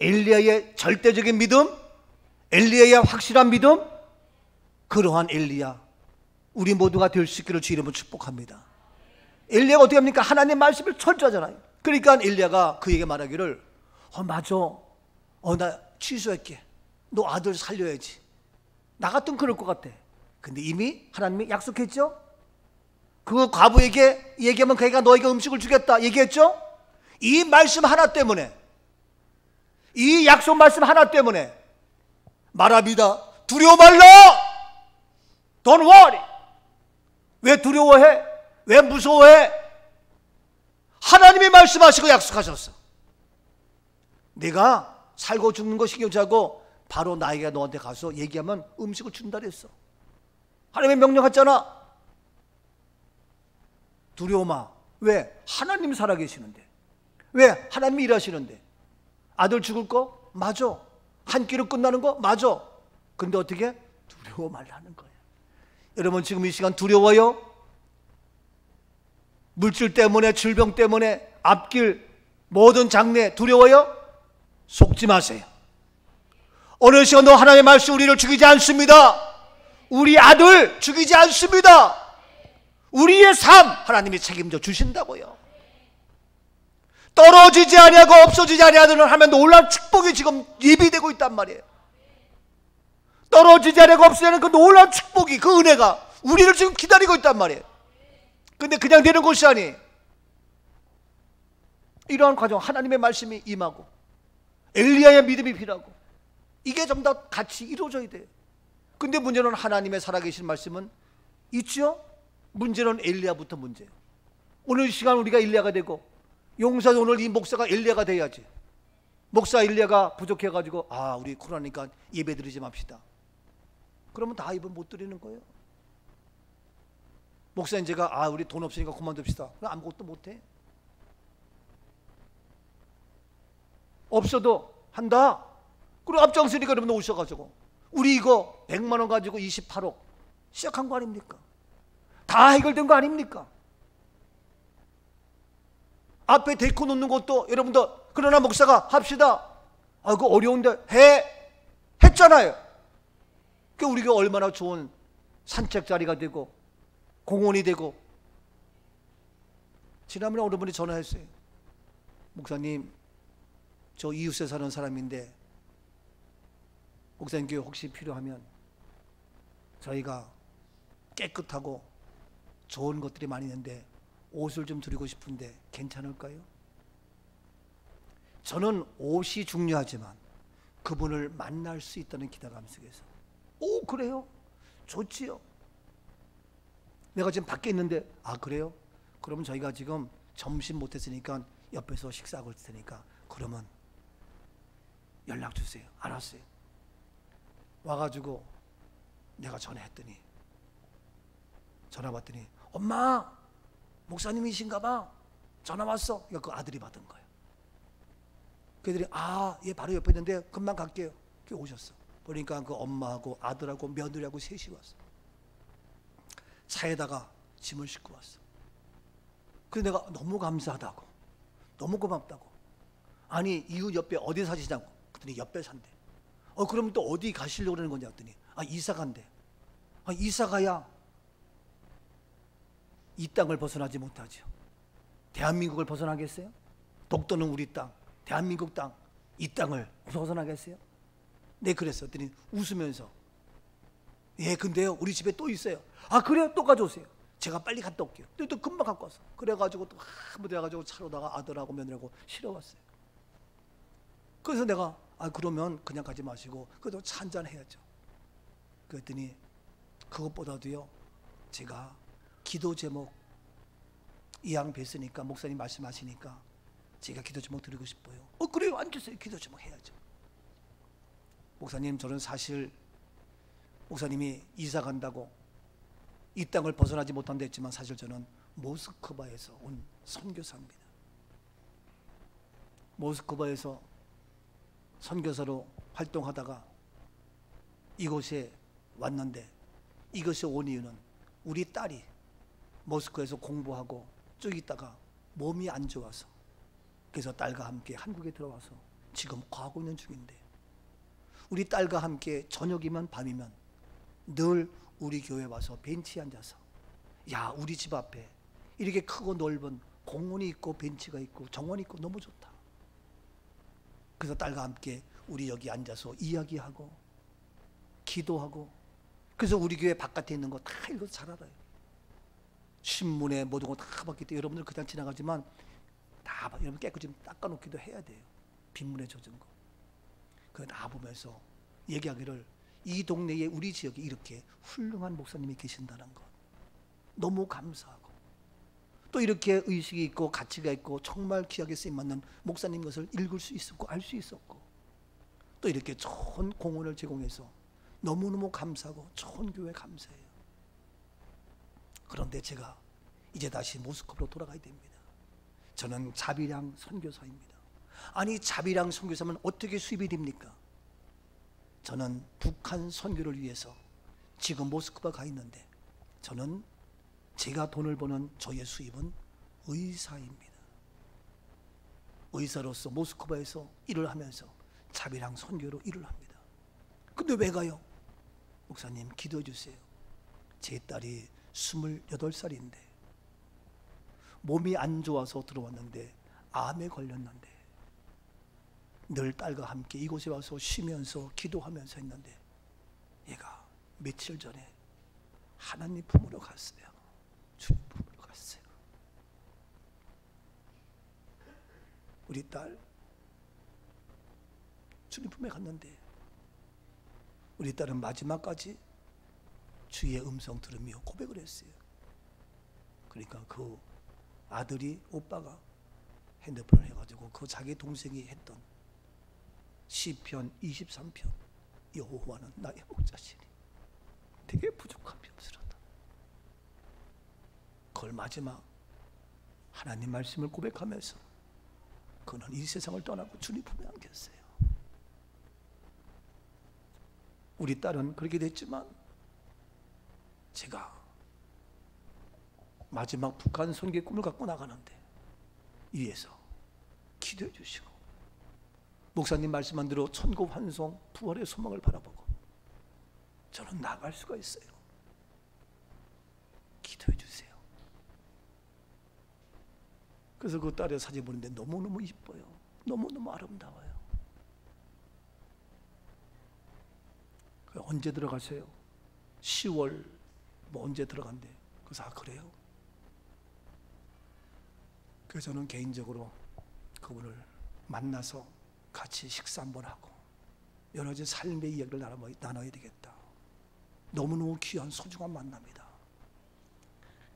엘리야의 절대적인 믿음, 엘리야의 확실한 믿음, 그러한 엘리야 우리 모두가 될 수 있기를 주 이름으로 축복합니다. 엘리야가 어떻게 합니까? 하나님 말씀을 철저하잖아요. 그러니까 엘리야가 그에게 말하기를, 맞아, 나 취소할게. 너 아들 살려야지. 나 같으면 그럴 것 같아. 근데 이미 하나님이 약속했죠. 그 과부에게 얘기하면 그가 너에게 음식을 주겠다 얘기했죠. 이 말씀 하나 때문에, 이 약속 말씀 하나 때문에 말합니다. 두려워 말라. Don't worry. 왜 두려워해? 왜 무서워해? 하나님이 말씀하시고 약속하셨어. 내가 살고 죽는 거 신경 자고 바로 나에게 너한테 가서 얘기하면 음식을 준다 그랬어. 하나님의 명령했잖아. 두려워 마. 왜? 하나님 살아계시는데. 왜? 하나님이 일하시는데. 아들 죽을 거? 맞아. 한 끼로 끝나는 거? 맞아. 근데 어떻게? 두려워 말라는 거예요. 여러분, 지금 이 시간 두려워요? 물질 때문에, 질병 때문에, 앞길 모든 장래 두려워요? 속지 마세요. 어느 시간도 하나님의 말씀 우리를 죽이지 않습니다. 우리 아들 죽이지 않습니다. 우리의 삶 하나님이 책임져 주신다고요. 떨어지지 아니하고 없어지지 아니하는 하면 놀라운 축복이 지금 예비되고 있단 말이에요. 떨어지지 아니하고 없어지지 않는 그 놀라운 축복이, 그 은혜가 우리를 지금 기다리고 있단 말이에요. 근데 그냥 되는 것이 아니, 이러한 과정, 하나님의 말씀이 임하고 엘리야의 믿음이 필요하고, 이게 좀 더 같이 이루어져야 돼요. 근데 문제는 하나님의 살아계신 말씀은 있죠. 문제는 엘리야부터 문제예요. 오늘 이 시간 우리가 엘리야가 되고, 용사도 오늘 이 목사가 엘리야가 돼야지. 목사 엘리야가 부족해가지고 우리 코로나니까 예배 드리지 맙시다. 그러면 다 예배 못 드리는 거예요. 목사님 제가 우리 돈 없으니까 그만둡시다. 그럼 아무것도 못해. 없어도 한다. 그리고 앞장서니까 여러분 오셔가지고 우리 이거 100만 원 가지고 28억 시작한 거 아닙니까? 다 해결된 거 아닙니까? 앞에 데코 놓는 것도 여러분들, 그러나 목사가 합시다. 그거 어려운데 했잖아요. 그 우리가 얼마나 좋은 산책 자리가 되고 공원이 되고. 지난번에 어느 분이 전화했어요. 목사님, 저 이웃에 사는 사람인데 목사님 교회 혹시 필요하면 저희가 깨끗하고 좋은 것들이 많이 있는데 옷을 좀 드리고 싶은데 괜찮을까요? 저는 옷이 중요하지만 그분을 만날 수 있다는 기대감 속에서 그래요? 좋지요. 내가 지금 밖에 있는데 그래요? 그러면 저희가 지금 점심 못했으니까 옆에서 식사하고 있을 테니까 그러면 연락 주세요. 알았어요. 와가지고 내가 전화했더니, 전화 받더니 엄마 목사님이신가 봐. 전화 왔어. 그러니까 그 아들이 받은 거예요. 그들이 얘 바로 옆에 있는데 금방 갈게요. 그렇게 오셨어. 그러니까 그 엄마하고 아들하고 며느리하고 셋이 왔어. 차에다가 짐을 싣고 왔어. 그래서 내가 너무 감사하다고, 너무 고맙다고. 아니 이웃 옆에 어디 사시냐고. 그랬더니 옆에 산대. 그럼 또 어디 가시려고 그러는 거냐 했더니 이사 간대. 이사 가야 이 땅을 벗어나지 못하죠. 대한민국을 벗어나겠어요? 독도는 우리 땅, 대한민국 땅, 이 땅을 벗어나겠어요? 네, 그랬더니 웃으면서, 예, 근데요 우리 집에 또 있어요. 그래요? 또 가져오세요. 제가 빨리 갔다 올게요. 또 금방 갖고 와서. 그래가지고 또 한번 돼가지고 차로다가 아들하고 며느리하고 실어왔어요. 그래서 내가 그러면 그냥 가지 마시고 그래도 차 한잔 해야죠. 그랬더니 그것보다도요, 제가 기도 제목 이왕 뵀으니까 목사님 말씀하시니까 제가 기도 제목 드리고 싶어요. 그래요, 앉으세요. 기도 제목 해야죠. 목사님, 저는 사실 목사님이 이사 간다고 이 땅을 벗어나지 못한다 했지만 사실 저는 모스크바에서 온 선교사입니다. 모스크바에서 선교사로 활동하다가 이곳에 왔는데, 이것에 온 이유는 우리 딸이 모스크바에서 공부하고 쭉 있다가 몸이 안 좋아서, 그래서 딸과 함께 한국에 들어와서 지금 거하고 있는 중인데, 우리 딸과 함께 저녁이면 밤이면 늘 우리 교회 와서 벤치에 앉아서, 야, 우리 집 앞에 이렇게 크고 넓은 공원이 있고 벤치가 있고 정원이 있고 너무 좋다. 그래서 딸과 함께 우리 여기 앉아서 이야기하고 기도하고, 그래서 우리 교회 바깥에 있는 거 다 읽어서 잘 알아요. 신문에 모든 거 다 봤기 때문에 여러분들 그냥 지나가지만 다 여러분 깨끗이 닦아놓기도 해야 돼요. 빗물에 젖은 거. 그거 다 보면서 얘기하기를, 이 동네에 우리 지역에 이렇게 훌륭한 목사님이 계신다는 것 너무 감사하고, 또 이렇게 의식이 있고 가치가 있고 정말 귀하게 쓰임받는 목사님 것을 읽을 수 있었고 알 수 있었고, 또 이렇게 좋은 공원을 제공해서 너무너무 감사하고 좋은 교회 감사해요. 그런데 제가 이제 다시 모스크바로 돌아가야 됩니다. 저는 자비량 선교사입니다. 아니, 자비량 선교사면 어떻게 수입이 됩니까? 저는 북한 선교를 위해서 지금 모스크바 가 있는데, 저는 제가 돈을 버는 저의 수입은 의사입니다. 의사로서 모스크바에서 일을 하면서 자비랑 선교로 일을 합니다. 근데 왜 가요? 목사님, 기도해 주세요. 제 딸이 28살인데 몸이 안 좋아서 들어왔는데 암에 걸렸는데, 늘 딸과 함께 이곳에 와서 쉬면서 기도하면서 했는데, 얘가 며칠 전에 하나님 품으로 갔어요. 주님 품으로 갔어요. 우리 딸 주님 품에 갔는데, 우리 딸은 마지막까지 주의 음성 들으며 고백을 했어요. 그러니까 그 아들이, 오빠가 핸드폰을 해가지고 그 자기 동생이 했던 시편 23편, 여호와는 나의 목자시니 되게 부족함이 없으로다. 그걸 마지막 하나님 말씀을 고백하면서 그는 이 세상을 떠나고 주님 품에 안겼어요. 우리 딸은 그렇게 됐지만, 제가 마지막 북한 선교의 꿈을 갖고 나가는데 위에서 기도해 주시고, 목사님 말씀한 대로 천국 환송 부활의 소망을 바라보고 저는 나갈 수가 있어요. 기도해 주세요. 그래서 그 딸의 사진 보는데 너무너무 이뻐요. 너무너무 아름다워요. 언제 들어가세요? 10월 뭐 언제 들어간대. 그래서 그래요? 그래서 저는 개인적으로 그분을 만나서 같이 식사 한번 하고 여러 가지 삶의 이야기를 나눠야 되겠다. 너무너무 귀한 소중한 만남이다.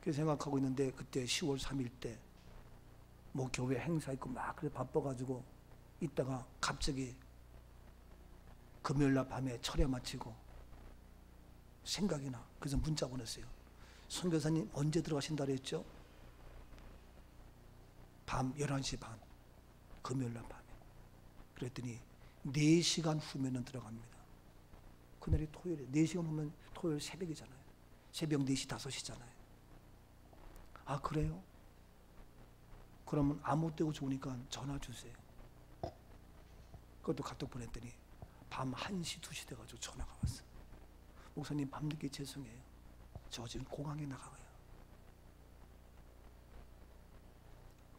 그래서 생각하고 있는데, 그때 10월 3일 때 뭐 교회 행사 있고 막 그래 바빠가지고 있다가 갑자기 금요일날 밤에 철야 마치고 생각이 나. 그래서 문자 보냈어요. 선교사님 언제 들어가신다 그랬죠? 밤 11시 반, 금요일날 밤에. 그랬더니 4시간 후면은 들어갑니다. 그날이 토요일에 4시간 후면 토요일 새벽이잖아요. 새벽 4시 5시잖아요. 그래요? 그러면 아무 때고 좋으니까 전화 주세요. 그것도 카톡 보냈더니 밤 1시, 2시 돼가지고 전화가 왔어요. 목사님 밤늦게 죄송해요. 저 지금 공항에 나가요.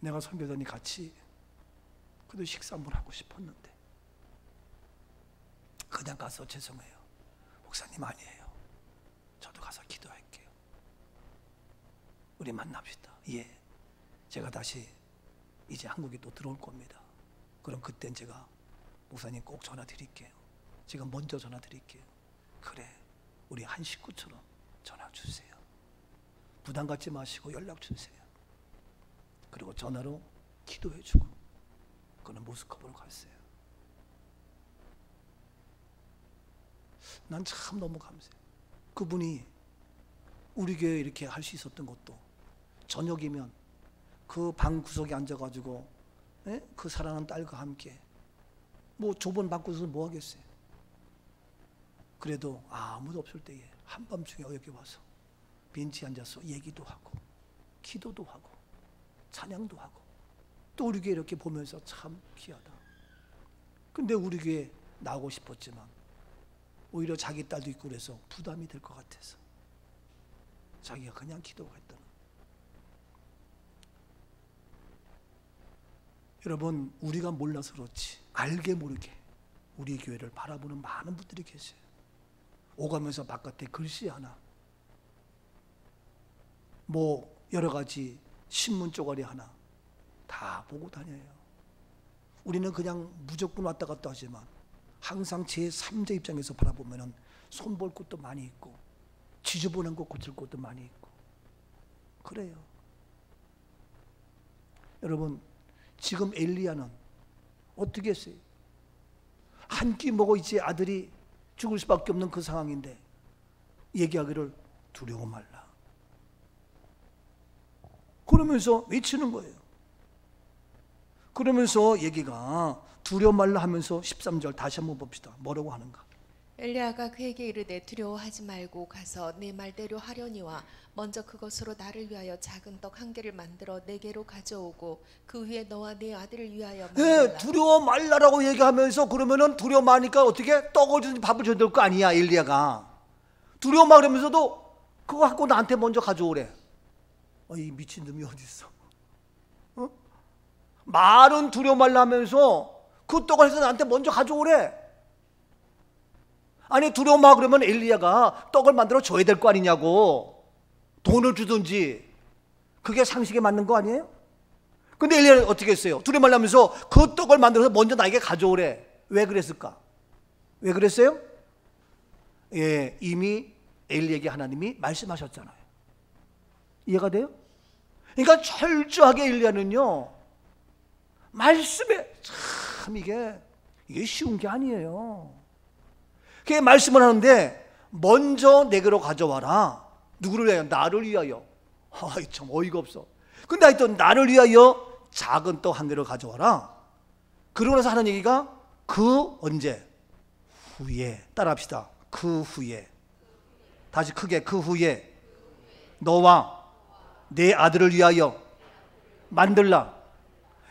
내가 선교사님 같이 그래도 식사 한번 하고 싶었는데 그냥 가서 죄송해요. 목사님 아니에요. 저도 가서 기도할게요. 우리 만납시다. 예. 제가 다시 이제 한국에 또 들어올 겁니다. 그럼 그땐 제가 목사님 꼭 전화 드릴게요. 제가 먼저 전화 드릴게요. 그래. 우리 한 식구처럼 전화 주세요. 부담 갖지 마시고 연락 주세요. 그리고 전화로 기도해 주고 그는 모스크바로 갔어요. 난 참 너무 감사해요. 그분이 우리 교회에 이렇게 할 수 있었던 것도 저녁이면 그 방 구석에 앉아가지고 그 사랑하는 딸과 함께 뭐 좁은 방구석에서 뭐 하겠어요. 그래도 아무도 없을 때에 한밤중에 여기 와서 벤치에 앉아서 얘기도 하고 기도도 하고 찬양도 하고 또 우리 교회 이렇게 보면서 참 귀하다. 근데 우리 교회 나오고 싶었지만 오히려 자기 딸도 있고 그래서 부담이 될 것 같아서 자기가 그냥 기도가 했다는. 여러분 우리가 몰라서 그렇지 알게 모르게 우리 교회를 바라보는 많은 분들이 계세요. 오가면서 바깥에 글씨 하나 뭐 여러 가지 신문 쪼가리 하나 다 보고 다녀요. 우리는 그냥 무조건 왔다 갔다 하지만 항상 제3자 입장에서 바라보면 손볼 곳도 많이 있고 지저분한 거 고칠 곳도 많이 있고 그래요. 여러분 지금 엘리야는 어떻게 했어요? 한 끼 먹어 이제 아들이 죽을 수밖에 없는 그 상황인데 얘기하기를 두려워 말라. 그러면서 외치는 거예요. 그러면서 얘기가 두려워 말라 하면서 13절 다시 한번 봅시다. 뭐라고 하는가? 엘리야가 그에게 이르되 두려워하지 말고 가서 내 말대로 하려니와 먼저 그것으로 나를 위하여 작은 떡 한 개를 만들어 내게로 가져오고 그 위에 너와 네 아들을 위하여 만들라. 두려워 말라라고 얘기하면서 그러면은 두려워 마니까 어떻게 떡을 주든지 밥을 줘야 될 거 아니야. 엘리야가 두려워 마 그러면서도 그거 갖고 나한테 먼저 가져오래. 이 미친 놈이 어디 있어? 말은 두려워 말라 하면서 그 떡을 해서 나한테 먼저 가져오래. 아니 두려워 마 그러면 엘리야가 떡을 만들어 줘야 될 거 아니냐고. 돈을 주든지 그게 상식에 맞는 거 아니에요? 근데 엘리야는 어떻게 했어요? 두려워 말라 하면서 그 떡을 만들어서 먼저 나에게 가져오래. 왜 그랬을까? 왜 그랬어요? 예, 이미 엘리야에게 하나님이 말씀하셨잖아요. 이해가 돼요? 그러니까 철저하게 엘리야는요 말씀에 참 이게 쉬운 게 아니에요. 그게 말씀을 하는데 먼저 내게로 가져와라. 누구를 위하여? 나를 위하여. 참 어이가 없어. 근데 하여튼 나를 위하여 작은 떡 한 개를 가져와라. 그러고 나서 하는 얘기가 그 언제? 후에. 따라합시다. 그 후에. 다시 크게 그 후에 너와 내 아들을 위하여 만들라.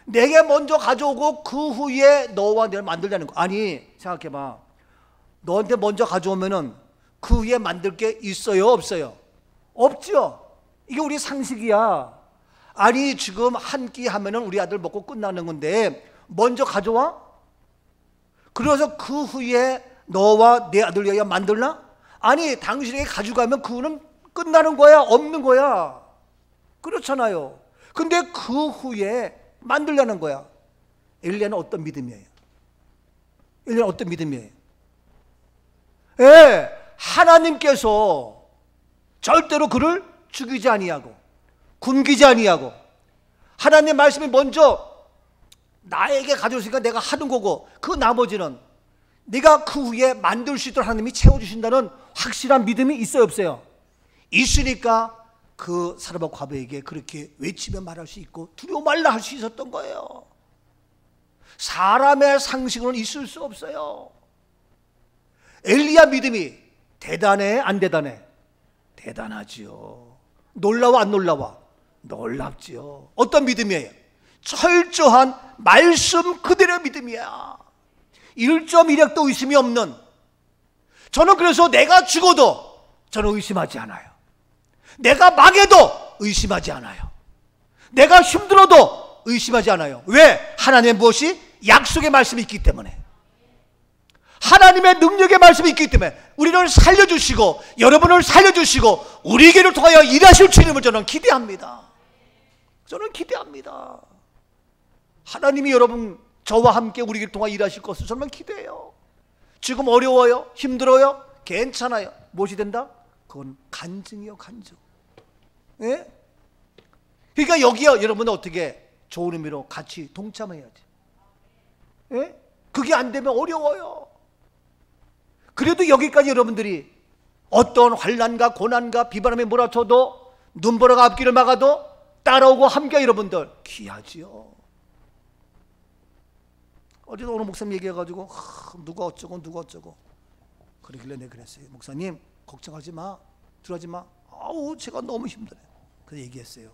내게 먼저 가져오고 그 후에 너와 내를 만들자는 거. 아니 생각해봐. 너한테 먼저 가져오면은 그 후에 만들 게 있어요 없어요? 없죠. 이게 우리 상식이야. 아니 지금 한 끼 하면은 우리 아들 먹고 끝나는 건데 먼저 가져와? 그래서 그 후에 너와 내 아들 위하여 만들라? 아니 당신에게 가져가면 그거는 끝나는 거야 없는 거야. 그렇잖아요. 근데 그 후에 만들려는 거야. 엘리야는 어떤 믿음이에요? 엘리야는 어떤 믿음이에요? 예, 하나님께서 절대로 그를 죽이지 아니하고 굶기지 아니하고 하나님의 말씀이 먼저 나에게 가져오시니까 내가 하는 거고 그 나머지는 네가 그 후에 만들 수 있도록 하나님이 채워주신다는 확실한 믿음이 있어요 없어요? 있으니까 그 사람과 과부에게 그렇게 외치며 말할 수 있고 두려워 말라 할 수 있었던 거예요. 사람의 상식으로는 있을 수 없어요. 엘리야 믿음이 대단해 안 대단해? 대단하지요. 놀라워 안 놀라워? 놀랍지요. 어떤 믿음이에요? 철저한 말씀 그대로의 믿음이야. 1.1핵도 의심이 없는. 저는 그래서 내가 죽어도 저는 의심하지 않아요. 내가 망해도 의심하지 않아요. 내가 힘들어도 의심하지 않아요. 왜? 하나님의 무엇이? 약속의 말씀이 있기 때문에. 하나님의 능력의 말씀이 있기 때문에 우리를 살려주시고 여러분을 살려주시고 우리에게를 통하여 일하실 주님을 저는 기대합니다. 저는 기대합니다. 하나님이 여러분 저와 함께 우리에게 통하여 일하실 것을 저는 기대해요. 지금 어려워요? 힘들어요? 괜찮아요. 무엇이 된다? 그건 간증이요, 간증. 예? 그러니까 여기요, 여러분은 어떻게 좋은 의미로 같이 동참해야지. 예? 그게 안 되면 어려워요. 그래도 여기까지 여러분들이 어떤 환난과 고난과 비바람에 몰아쳐도 눈보라가 앞길을 막아도 따라오고 함께 여러분들 귀하지요. 어제도 오늘 목사님 얘기해가지고 누가 어쩌고 그러길래 내가 그랬어요. 목사님 걱정하지 마, 들어하지 마. 아우 제가 너무 힘들어요. 그래서 얘기했어요.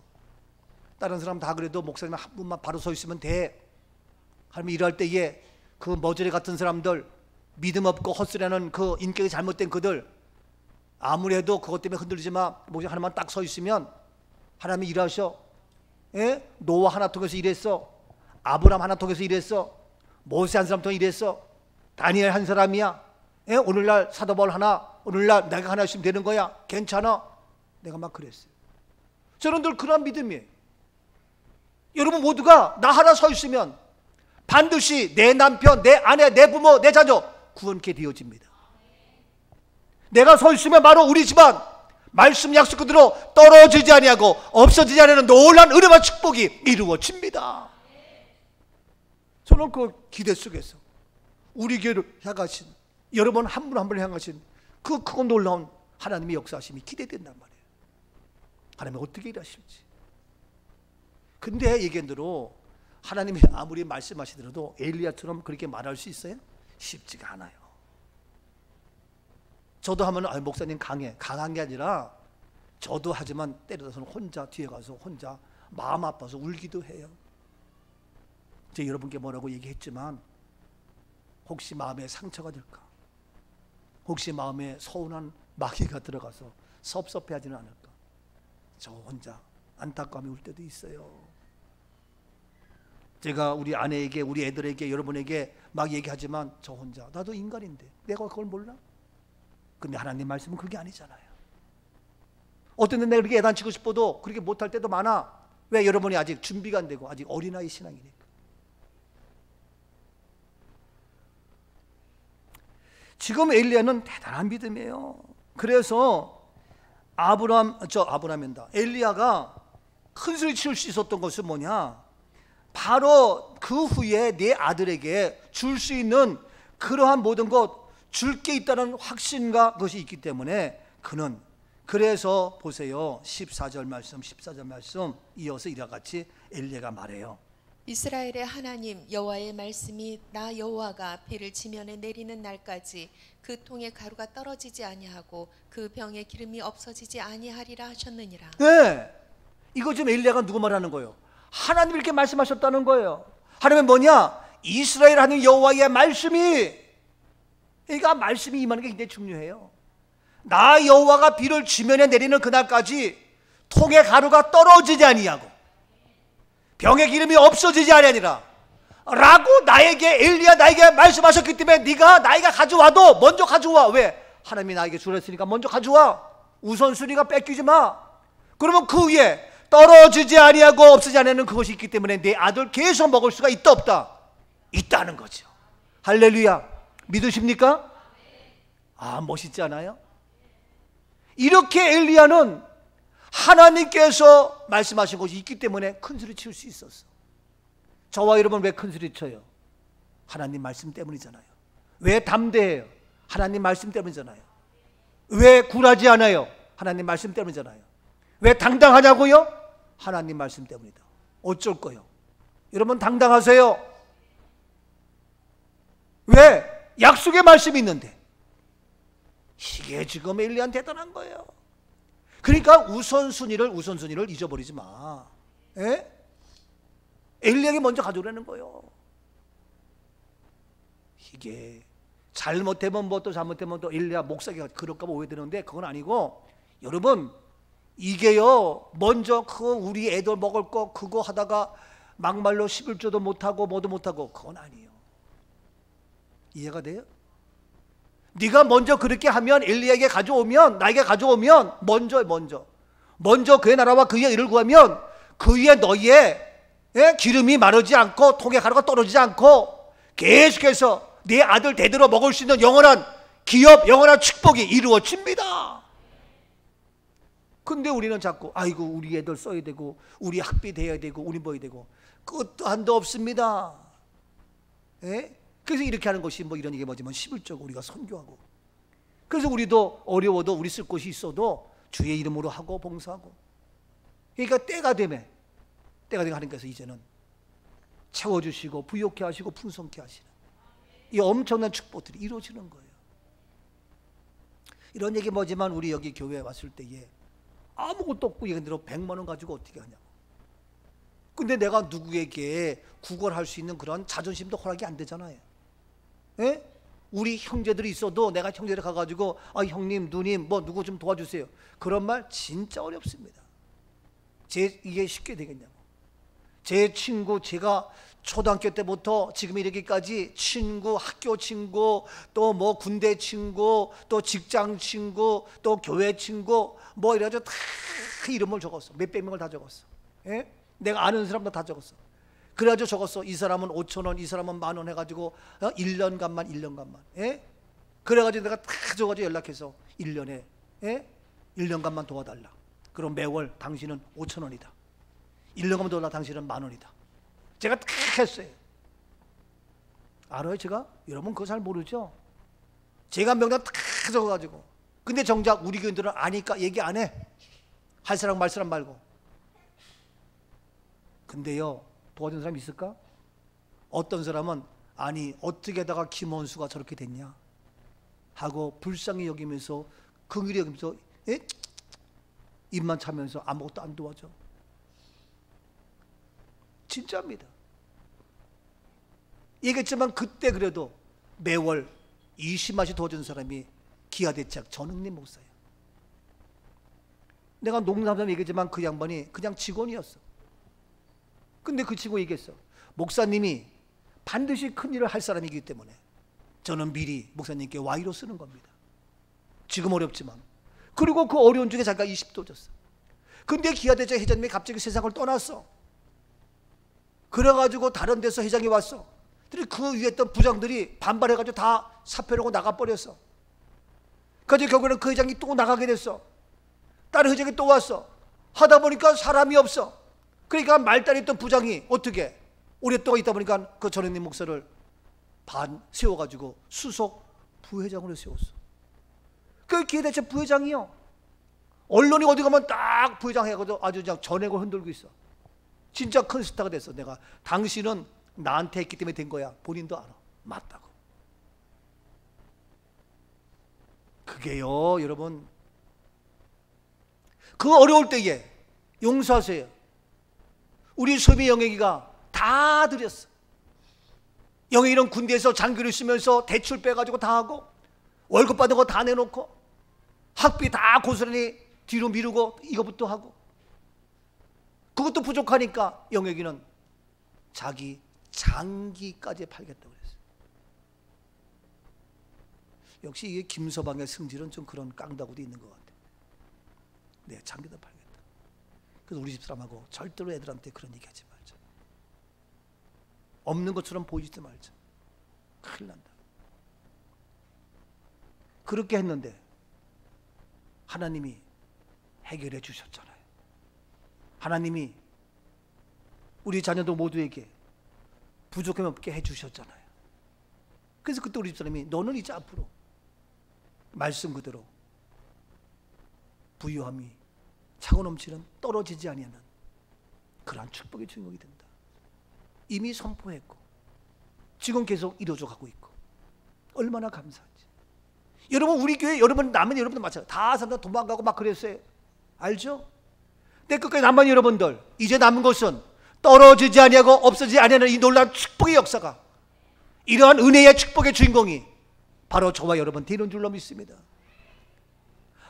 다른 사람 다 그래도 목사님 한 분만 바로 서 있으면 돼. 하나님 일할 때에 그 머저리 같은 사람들, 믿음 없고 헛소리하는 그 인격이 잘못된 그들, 아무래도 그것 때문에 흔들리지 마. 목사님 하나만 딱 서 있으면 하나님이 일하셔. 예? 노아 하나 통해서 일했어. 아브람 하나 통해서 일했어. 모세 한 사람 통해서 일했어. 다니엘 한 사람이야. 예? 오늘날 사도 바울 하나, 오늘날 내가 하나 있으면 되는 거야. 괜찮아. 내가 막 그랬어요. 저는 늘 그런 믿음이에요. 여러분 모두가 나 하나 서 있으면 반드시 내 남편, 내 아내, 내 부모, 내 자녀 구원케 되어집니다. 내가 서 있으면 바로 우리 집안 말씀 약속 그대로 떨어지지 아니하고 없어지지 않는 놀라운 은혜와 축복이 이루어집니다. 저는 그 기대 속에서 우리 교회를 향하신 여러분 한 분 한 분을 향하신 그 크고 놀라운 하나님의 역사하심이 기대된단 말이에요. 하나님이 어떻게 일하실지. 근데 얘기한 대로 하나님이 아무리 말씀하시더라도 엘리야처럼 그렇게 말할 수 있어요? 쉽지가 않아요. 저도 하면 목사님 강한 게 아니라 저도 하지만 때려서는 혼자 뒤에 가서 혼자 마음 아파서 울기도 해요. 제가 여러분께 뭐라고 얘기했지만 혹시 마음에 상처가 될까? 혹시 마음에 서운한 마귀가 들어가서 섭섭해하지는 않을까? 저 혼자 안타까움이 올 때도 있어요. 제가 우리 아내에게, 우리 애들에게, 여러분에게 막 얘기하지만 저 혼자 나도 인간인데 내가 그걸 몰라? 근데 하나님 말씀은 그게 아니잖아요. 어떤 때 내가 그렇게 애단치고 싶어도 그렇게 못할 때도 많아. 왜? 여러분이 아직 준비가 안 되고 아직 어린아이 신앙이니까. 지금 엘리야는 대단한 믿음이에요. 그래서 엘리야가 큰 소리 칠 수 있었던 것은 뭐냐? 바로 그 후에 내 아들에게 줄 수 있는 그러한 모든 것 줄 게 있다는 확신과 그것이 있기 때문에 그는 그래서 보세요. 14절 말씀 이어서 이와 같이 엘리야가 말해요. 이스라엘의 하나님 여호와의 말씀이 나 여호와가 비를 지면에 내리는 날까지 그 통에 가루가 떨어지지 아니하고 그 병에 기름이 없어지지 아니하리라 하셨느니라. 네, 이거 지금 엘리야가 누구 말하는 거예요? 하나님이 이렇게 말씀하셨다는 거예요. 하나님은 뭐냐? 이스라엘 하나님 여호와의 말씀이, 그러니까 말씀이 임하는 게 굉장히 중요해요. 나 여호와가 비를 지면에 내리는 그날까지 통에 가루가 떨어지지 아니하고 병의 기름이 없어지지 아니하니라 라고 엘리야 나에게 말씀하셨기 때문에 네가 나에게 가져와도 먼저 가져와. 왜? 하나님이 나에게 주랬으니까 먼저 가져와. 우선순위가 뺏기지 마. 그러면 그 위에 떨어지지 아니하고 없어지지 않는 그것이 있기 때문에 내 아들 계속 먹을 수가 있다 없다? 있다는 거죠. 할렐루야. 믿으십니까? 아, 멋있지 않아요? 이렇게 엘리야는 하나님께서 말씀하신 것이 있기 때문에 큰 소리 칠 수 있었어. 저와 여러분 왜 큰 소리 쳐요? 하나님 말씀 때문이잖아요. 왜 담대해요? 하나님 말씀 때문이잖아요. 왜 굴하지 않아요? 하나님 말씀 때문이잖아요. 왜 당당하냐고요? 하나님 말씀 때문이다. 어쩔 거요? 여러분 당당하세요. 왜? 약속의 말씀이 있는데. 이게 지금 엘리야는 대단한 거예요. 그러니까 우선순위를 잊어버리지 마. 에? 엘리야에게 먼저 가져오라는 거예요. 이게 잘못되면 뭐 또 잘못되면 또 엘리야 목사가 그럴까 봐 오해되는데 그건 아니고, 여러분 이게요 먼저 그 우리 애들 먹을 거 그거 하다가 막말로 11조도 못하고 뭐도 못하고 그건 아니에요. 이해가 돼요? 네가 먼저 그렇게 하면 엘리야에게 가져오면 나에게 가져오면 먼저 그의 나라와 그의 의를 구하면 그의 너희의 기름이 마르지 않고 통에 가루가 떨어지지 않고 계속해서 네 아들 대대로 먹을 수 있는 영원한 기업, 영원한 축복이 이루어집니다. 근데 우리는 자꾸 아이고 우리 애들 써야 되고 우리 학비 대야 되고 우리 뭐 해야 되고 끝도 한도 없습니다. 그래서 이렇게 하는 것이 뭐 이런 얘기 뭐지만 11조고 우리가 선교하고, 그래서 우리도 어려워도 우리 쓸 곳이 있어도 주의 이름으로 하고 봉사하고, 그러니까 때가 되면 하나님께서 이제는 채워주시고 부욕케 하시고 풍성케 하시는 이 엄청난 축복들이 이루어지는 거예요. 이런 얘기 뭐지만 우리 여기 교회에 왔을 때에 아무것도 없고 예를 들어 100만 원 가지고 어떻게 하냐고. 근데 내가 누구에게 구걸할 수 있는 그런 자존심도 허락이 안 되잖아요. 우리 형제들이 있어도 내가 형제들 가가지고 형님 누님 뭐 누구 좀 도와주세요, 그런 말 진짜 어렵습니다. 이게 쉽게 되겠냐고. 제 친구, 제가 초등학교 때부터 지금 이렇게까지 친구, 학교 친구, 또 뭐 군대 친구, 또 직장 친구, 또 교회 친구 뭐 이래가지고 다 이름을 적었어. 몇백 명을 다 적었어. 내가 아는 사람도 다 적었어. 그래가지고 적었어. 이 사람은 5,000원, 이 사람은 10,000원 해가지고 1년간만. 그래가지고 내가 다 적어가지고 연락해서 1년에 1년간만 도와달라. 그럼 매월 당신은 5,000원이다. 1년간만 도와달라. 당신은 10,000원이다. 제가 다 했어요. 알아요 제가? 여러분 그거 잘 모르죠? 제가 명단 다 적어가지고. 근데 정작 우리 교인들은 아니까 얘기 안 해. 할 사람 말 사람 말고. 근데요 도와준 사람이 있을까? 어떤 사람은 아니 어떻게 하다가 김원수가 저렇게 됐냐 하고 불쌍히 여기면서 긍휼히 여기면서 입만 차면서 아무것도 안 도와줘. 진짜입니다. 얘기했지만 그때 그래도 매월 20만씩 도와준 사람이 기아대책 전흥림 목사예요. 내가 농담삼 얘기했지만 그 양반이 그냥 직원이었어. 근데 그 친구 얘기했어. 목사님이 반드시 큰 일을 할 사람이기 때문에 저는 미리 목사님께 와이로 쓰는 겁니다. 지금 어렵지만. 그리고 그 어려운 중에 자기가 20도 줬어. 근데 기아대책 회장님이 갑자기 세상을 떠났어. 그래가지고 다른 데서 회장이 왔어. 그 위에 있던 부장들이 반발해가지고 다 사표를 하고 나가버렸어. 그래서 결국에는 그 회장이 또 나가게 됐어. 다른 회장이 또 왔어. 하다 보니까 사람이 없어. 그러니까 말단에 있던 부장이 어떻게 오랫동안 있다 보니까 그 전현님 목사를 반 세워가지고 수석 부회장으로 세웠어. 그 기회대책 부회장이요. 언론이 어디 가면 딱 부회장 해가지고 아주 그냥 전액을 흔들고 있어. 진짜 큰 스타가 됐어. 내가 당신은 나한테 했기 때문에 된 거야. 본인도 알아. 맞다고. 그게요 여러분 그 어려울 때에 용서하세요. 우리 소비 영애기가 다 드렸어. 영애기는 군대에서 장교를 쓰면서 대출 빼가지고 다 하고 월급 받은 거 다 내놓고 학비 다 고스란히 뒤로 미루고 이거부터 하고 그것도 부족하니까 영애기는 자기 장기까지 팔겠다고 그랬어요. 역시 이게 김서방의 승질은 좀 그런 깡다구도 있는 것 같아요. 네, 장기도 팔겠다. 그래서 우리 집사람하고 절대로 애들한테 그런 얘기 하지 말자. 없는 것처럼 보이지도 말자. 큰일 난다. 그렇게 했는데 하나님이 해결해 주셨잖아요. 하나님이 우리 자녀들 모두에게 부족함 없게 해주셨잖아요. 그래서 그때 우리 집사람이 너는 이제 앞으로 말씀 그대로 부유함이 차고 넘치는 떨어지지 아니하는 그러한 축복의 주인공이 된다. 이미 선포했고 지금 계속 이루어져 가고 있고 얼마나 감사한지. 여러분 우리 교회 여러분 남은 여러분들 마찬가지. 다 산다 도망가고 막 그랬어요. 알죠? 근데 끝까지 남은 여러분들 이제 남은 것은 떨어지지 아니하고 없어지지 아니하는 이 놀라운 축복의 역사가, 이러한 은혜의 축복의 주인공이 바로 저와 여러분 되는 줄로 믿습니다.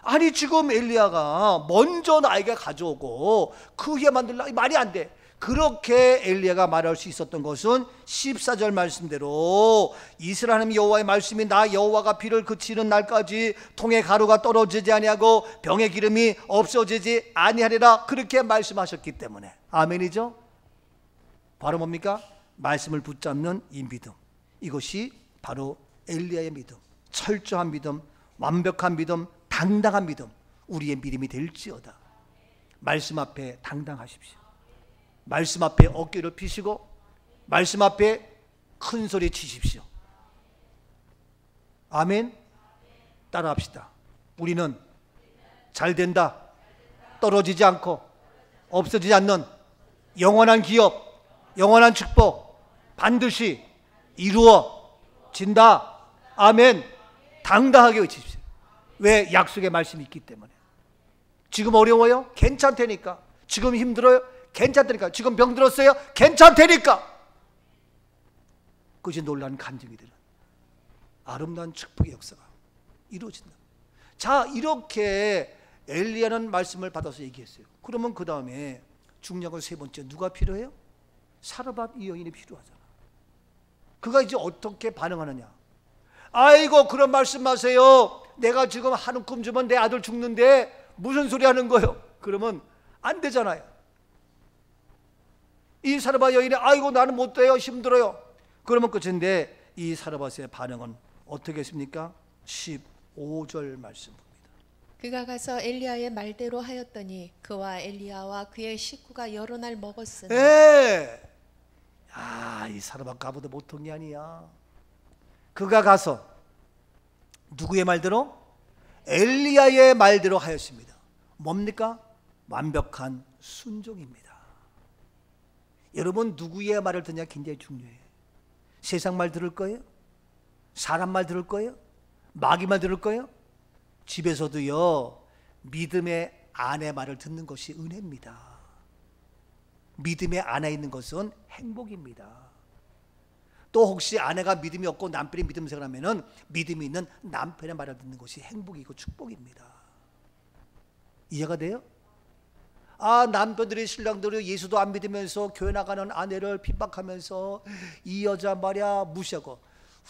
아니 지금 엘리야가 먼저 나에게 가져오고 그 후에 만들라, 말이 안 돼. 그렇게 엘리야가 말할 수 있었던 것은 14절 말씀대로 이스라엘 하나님 여호와의 말씀이 나 여호와가 비를 그치는 날까지 통의 가루가 떨어지지 아니하고 병의 기름이 없어지지 아니하리라, 그렇게 말씀하셨기 때문에. 아멘이죠? 바로 뭡니까? 말씀을 붙잡는 이 믿음, 이것이 바로 엘리야의 믿음, 철저한 믿음, 완벽한 믿음, 당당한 믿음, 우리의 믿음이 될지어다. 말씀 앞에 당당하십시오. 말씀 앞에 어깨를 피시고 말씀 앞에 큰 소리 치십시오. 아멘. 따라합시다. 우리는 잘 된다, 떨어지지 않고 없어지지 않는 영원한 기업, 영원한 축복 반드시 이루어진다. 아멘. 당당하게 외치십시오. 왜? 약속의 말씀이 있기 때문에. 지금 어려워요? 괜찮다니까. 지금 힘들어요? 괜찮다니까. 지금 병들었어요? 괜찮다니까. 그것이 놀라운 간증이 되는 아름다운 축복의 역사가 이루어진다. 자, 이렇게 엘리야는 말씀을 받아서 얘기했어요. 그러면 그 다음에 중요한 세 번째, 누가 필요해요? 사르밧 이 여인이 필요하잖아. 그가 이제 어떻게 반응하느냐. 아이고 그런 말씀하세요. 내가 지금 하는 꿈 주면 내 아들 죽는데 무슨 소리 하는 거예요? 그러면 안 되잖아요. 이 사르밧 여인이 아이고 나는 못 돼요, 힘들어요. 그러면 끝인데 이 사르밧의 반응은 어떻게 했습니까? 15절 말씀 봅니다. 그가 가서 엘리야의 말대로 하였더니 그와 엘리야와 그의 식구가 여러 날 먹었으나. 예. 이 사르밧 가보다 보통이 아니야. 그가 가서 누구의 말대로? 엘리야의 말대로 하였습니다. 뭡니까? 완벽한 순종입니다. 여러분 누구의 말을 듣냐 굉장히 중요해요. 세상 말 들을 거예요? 사람 말 들을 거예요? 마귀 말 들을 거예요? 집에서도요, 믿음의 아내 말을 듣는 것이 은혜입니다. 믿음의 아내 있는 것은 행복입니다. 또 혹시 아내가 믿음이 없고 남편이 믿음 생활하면은 믿음이 있는 남편의 말을 듣는 것이 행복이고 축복입니다. 이해가 돼요? 남편들이 신랑들이 예수도 안 믿으면서 교회 나가는 아내를 핍박하면서 이 여자 말이야 무시하고,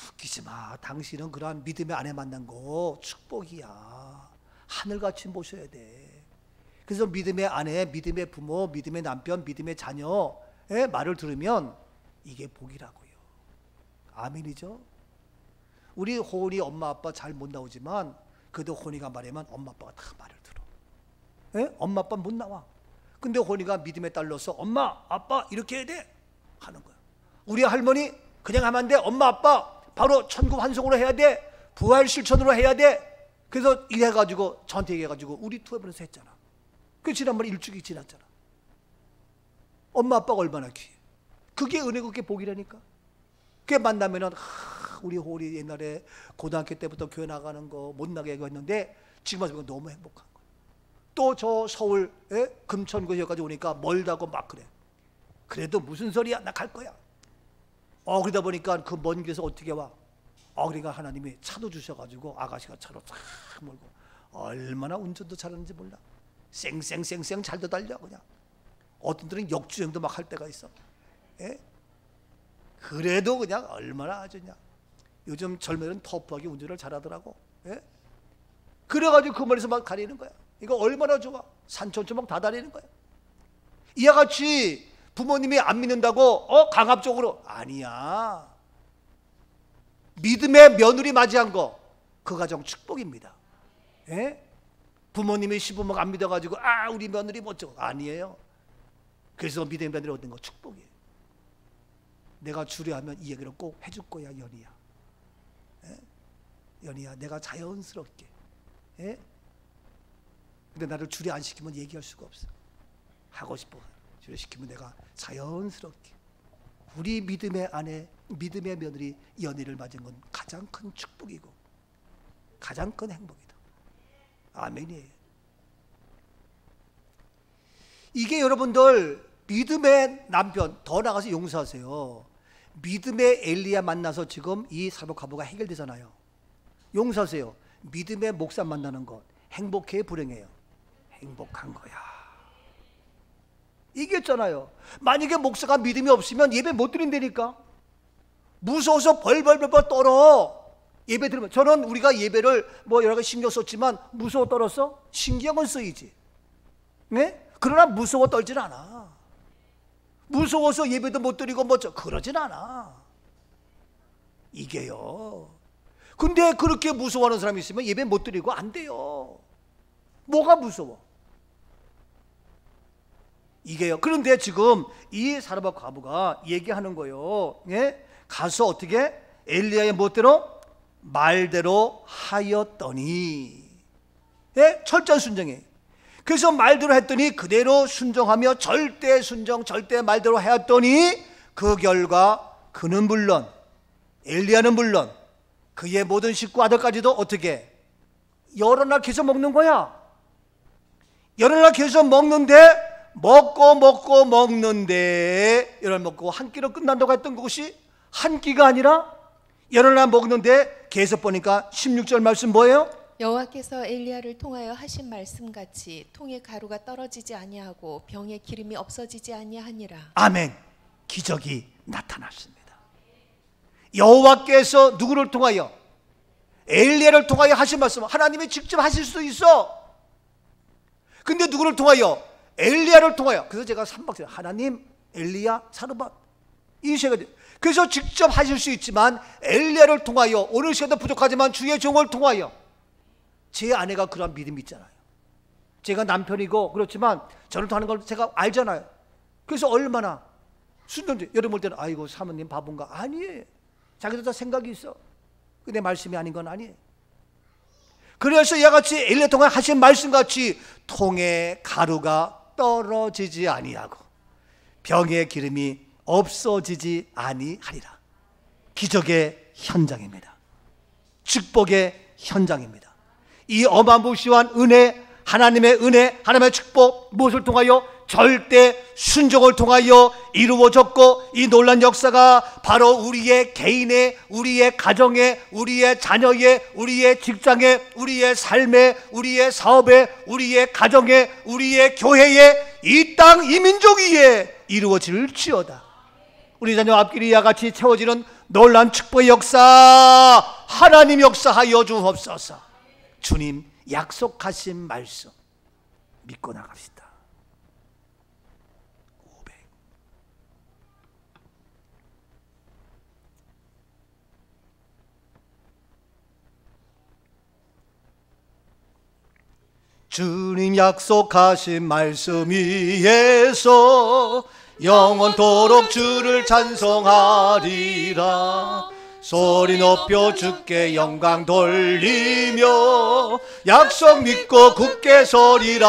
웃기지 마. 당신은 그러한 믿음의 아내 만난 거 축복이야. 하늘같이 모셔야 돼. 그래서 믿음의 아내, 믿음의 부모, 믿음의 남편, 믿음의 자녀의 말을 들으면 이게 복이라고요. 아멘이죠? 우리 호은이 엄마 아빠 잘 못 나오지만 그래도 호은이가 말하면 엄마 아빠가 다 말을 들어. 엄마 아빠 못 나와. 근데 호은이가 믿음의 딸로서 엄마 아빠 이렇게 해야 돼 하는 거야. 우리 할머니 그냥 하면 안 돼. 엄마 아빠 바로 천국 환송으로 해야 돼. 부활 실천으로 해야 돼. 그래서 이래가지고 저한테 얘기해가지고 우리 투어번에서 했잖아. 그 지난번에 일주일이 지났잖아. 엄마 아빠가 얼마나 귀해. 그게 은혜고 그게 복이라니까. 그게 만나면은 우리 호리 옛날에 고등학교 때부터 교회 나가는 거 못 나게 했는데 지금 와서 너무 행복한 거야. 또 저 서울 금천구역까지 오니까 멀다고 막 그래. 그래도 무슨 소리야, 나 갈 거야. 그러다 보니까 그 먼 길에서 어떻게 와? 그러니까 하나님이 차도 주셔가지고 아가씨가 차로 쫙 몰고, 얼마나 운전도 잘하는지 몰라. 쌩쌩쌩쌩 잘도 달려 그냥. 어떤 들은 역주행도 막 할 때가 있어. 그래도 그냥 얼마나 아주 그냥. 요즘 젊은이는 터프하게 운전을 잘하더라고. 그래가지고 그 멀리서 막 가리는 거야. 이거 얼마나 좋아. 산천초목 다 다니는 거야. 이와 같이 부모님이 안 믿는다고 강압적으로 아니야. 믿음의 며느리 맞이한 거, 그 가정 축복입니다. 부모님이 시부모가 안 믿어가지고 우리 며느리 멋져, 아니에요. 그래서 믿음의 며느리 얻는 거 축복이에요. 내가 주례하면 이 얘기를 꼭 해줄 거야, 연희야. 연희야, 내가 자연스럽게. 근데 나를 주례 안 시키면 얘기할 수가 없어. 하고 싶어. 주례 시키면 내가 자연스럽게. 우리 믿음의 아내, 믿음의 며느리 연희를 맞은 건 가장 큰 축복이고 가장 큰 행복이다. 아멘이에요. 이게 여러분들 믿음의 남편, 더 나가서 용서하세요. 믿음의 엘리야 만나서 지금 이 사르밧 과부가 해결되잖아요. 용서하세요. 믿음의 목사 만나는 것 행복해요, 불행해요? 행복한 거야. 이겼잖아요. 만약에 목사가 믿음이 없으면 예배 못 드린다니까. 무서워서 벌벌벌 떨어. 예배 들으면. 저는 우리가 예배를 뭐 여러 가지 신경 썼지만 무서워 떨었어? 신경은 쓰이지. 네? 그러나 무서워 떨진 않아. 무서워서 예배도 못 드리고 뭐 그러진 않아. 이게요. 근데 그렇게 무서워하는 사람이 있으면 예배 못 드리고 안 돼요. 뭐가 무서워? 이게요. 그런데 지금 이 사르밧 과부가 얘기하는 거예요. 예? 가서 어떻게? 엘리야의 멋대로 말대로 하였더니, 예? 철저한 순종해. 그래서 말대로 했더니 그대로 순종하며 절대 순종, 절대 말대로 하였더니 그 결과 그는 물론, 엘리야는 물론 그의 모든 식구 아들까지도 어떻게? 여러 날 계속 먹는 거야. 여러 날 계속 먹는데 먹는데 여러 날 먹고 한 끼로 끝난다고 했던 것이 한 끼가 아니라 여러 날 먹는데 계속 보니까 16절 말씀 뭐예요? 여호와께서 엘리야를 통하여 하신 말씀같이 통에 가루가 떨어지지 아니하고 병에 기름이 없어지지 아니하니라. 아멘. 기적이 나타났습니다. 여호와께서 누구를 통하여? 엘리야를 통하여 하신 말씀. 하나님이 직접 하실 수도 있어. 근데 누구를 통하여? 엘리야를 통하여. 그래서 제가 3박 하나님, 엘리야, 사르밧 이 세 가지. 그래서 직접 하실 수 있지만 엘리야를 통하여, 오늘 시간도 부족하지만 주의 종을 통하여. 제 아내가 그런 믿음이 있잖아요. 제가 남편이고 그렇지만 저를 통하는 걸 제가 알잖아요. 그래서 얼마나 순전히 여러분 볼 때는 아이고 사모님 바본가? 아니에요. 자기도 다 생각이 있어. 내 말씀이 아닌 건 아니에요. 그래서 이와같이 엘리야 통해 하신 말씀같이 통에 가루가 떨어지지 아니하고 병에 기름이 없어지지 아니하리라. 기적의 현장입니다. 축복의 현장입니다. 이 어마무시한 은혜, 하나님의 은혜, 하나님의 축복, 무엇을 통하여? 절대 순종을 통하여 이루어졌고, 이 놀란 역사가 바로 우리의 개인의, 우리의 가정의, 우리의 자녀의, 우리의 직장의, 우리의 삶의, 우리의 사업의, 우리의 가정의, 우리의 교회의, 이 땅 이 민족 위에 이루어질지어다. 우리 자녀 앞길이 야같이 채워지는 놀란 축복의 역사, 하나님 역사하여 주옵소서. 주님 약속하신 말씀 믿고 나갑시다. 500. 주님 약속하신 말씀 위에서 영원토록 주를 찬송하리라. 소리 높여 주께 영광 돌리며 약속 믿고 굳게 서리라.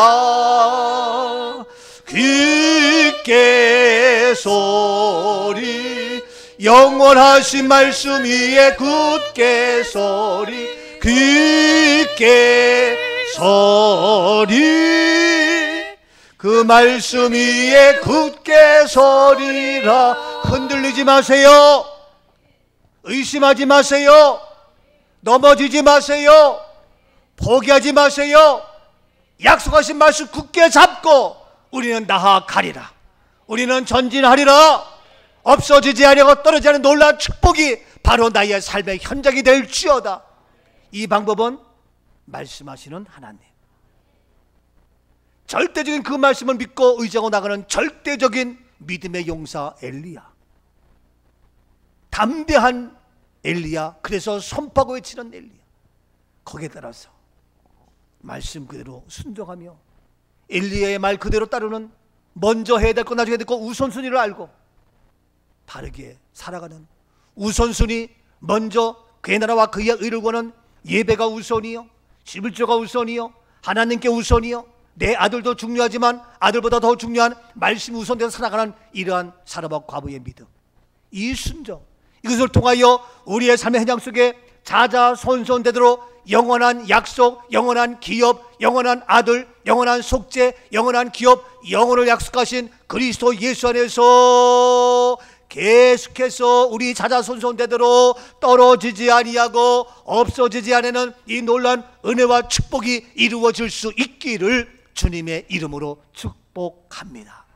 굳게 서리, 영원하신 말씀 위에 굳게 서리, 굳게 서리, 그 말씀 위에 굳게 서리라. 흔들리지 마세요. 의심하지 마세요. 넘어지지 마세요. 포기하지 마세요. 약속하신 말씀 굳게 잡고 우리는 나아가리라. 우리는 전진하리라. 없어지지 아니하고 떨어지지 않은 놀라운 축복이 바로 나의 삶의 현장이 될지어다. 이 방법은 말씀하시는 하나님, 절대적인 그 말씀을 믿고 의지하고 나가는 절대적인 믿음의 용사 엘리야, 담대한 엘리야, 그래서 손파고 외치는 엘리야, 거기에 따라서 말씀 그대로 순종하며 엘리야의 말 그대로 따르는, 먼저 해야 될 거 나중에 해야 될 거 우선순위를 알고 바르게 살아가는, 우선순위 먼저 그의 나라와 그의 의를 구하는 예배가 우선이요, 11조가 우선이요, 하나님께 우선이요, 내 아들도 중요하지만 아들보다 더 중요한 말씀이 우선돼서 살아가는 이러한 사르밧 과부의 믿음, 이 순종, 이것을 통하여 우리의 삶의 현장 속에 자자손손대대로 영원한 약속, 영원한 기업, 영원한 아들, 영원한 속죄, 영원한 기업, 영혼을 약속하신 그리스도 예수 안에서 계속해서 우리 자자손손대대로 떨어지지 아니하고 없어지지 않는 이 놀라운 은혜와 축복이 이루어질 수 있기를 주님의 이름으로 축복합니다.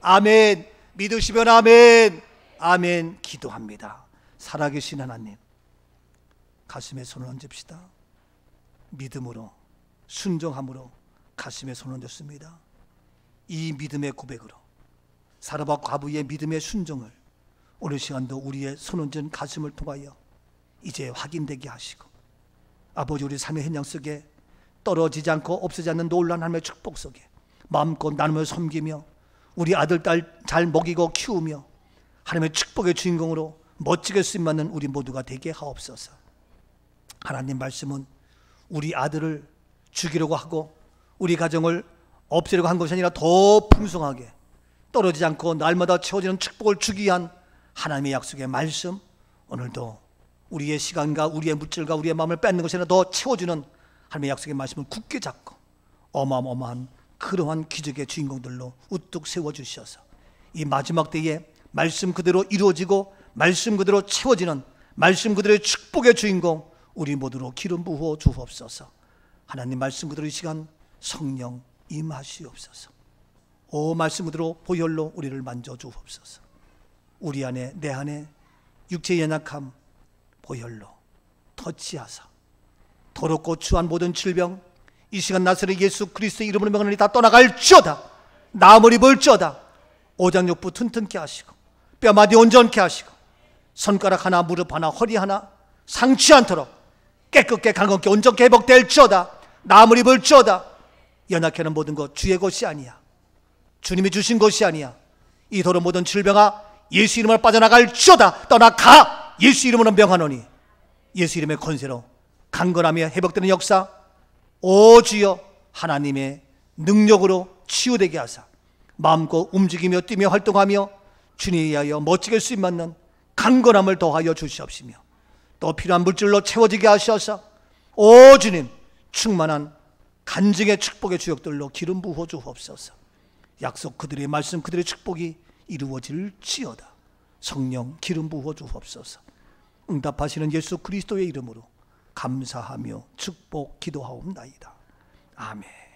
아멘. 믿으시면 아멘. 아멘. 기도합니다. 살아계신 하나님, 가슴에 손을 얹읍시다. 믿음으로, 순종함으로 가슴에 손을 얹었습니다. 이 믿음의 고백으로 사라와 과부의 믿음의 순종을 오늘 시간도 우리의 손 얹은 가슴을 통하여 이제 확인되게 하시고, 아버지 우리 삶의 현장 속에 떨어지지 않고 없어지지 않는 놀라운 하나님의 축복 속에 마음껏 나눔을 섬기며 우리 아들 딸 잘 먹이고 키우며 하나님의 축복의 주인공으로 멋지게 쓰임받는 우리 모두가 되게 하옵소서. 하나님 말씀은 우리 아들을 죽이려고 하고 우리 가정을 없애려고 한 것이 아니라 더 풍성하게 떨어지지 않고 날마다 채워지는 축복을 주기 위한 하나님의 약속의 말씀, 오늘도 우리의 시간과 우리의 물질과 우리의 마음을 뺏는 것이 아니라 더 채워주는 하나님의 약속의 말씀을 굳게 잡고 어마어마한 그러한 기적의 주인공들로 우뚝 세워주셔서 이 마지막 때에 말씀 그대로 이루어지고 말씀 그대로 채워지는 말씀 그대로의 축복의 주인공 우리 모두로 기름 부어 주옵소서. 하나님 말씀 그대로 이 시간 성령 임하시옵소서. 오 말씀 그대로 보혈로 우리를 만져 주옵소서. 우리 안에 내 안에 육체의 연약함 보혈로 터치하사 더럽고 추한 모든 질병 이 시간 나사렛 예수 그리스도의 이름으로 명하노니 다 떠나갈지어다. 나음을 입을지어다. 오장육부 튼튼케 하시고 뼈마디 온전케 하시고 손가락 하나 무릎 하나 허리 하나 상치 않도록 깨끗게 강건케 온전케 회복될지어다. 나음을 입을지어다. 연약해는 모든 것 주의 것이 아니야. 주님이 주신 것이 아니야. 이 더러운 모든 질병아 예수 이름으로 빠져나갈지어다. 떠나가. 예수 이름으로 명하노니 예수 이름의 권세로 강건하며 회복되는 역사 오 주여 하나님의 능력으로 치유되게 하사 마음껏 움직이며 뛰며 활동하며 주님에 의하여 멋지게 쓰임받는 강건함을 더하여 주시옵시며 또 필요한 물질로 채워지게 하셔서 오 주님 충만한 간증의 축복의 주역들로 기름 부어 주옵소서. 약속 그들의 말씀 그들의 축복이 이루어질지어다. 성령 기름 부어 주옵소서. 응답하시는 예수 그리스도의 이름으로 감사하며 축복 기도하옵나이다. 아멘.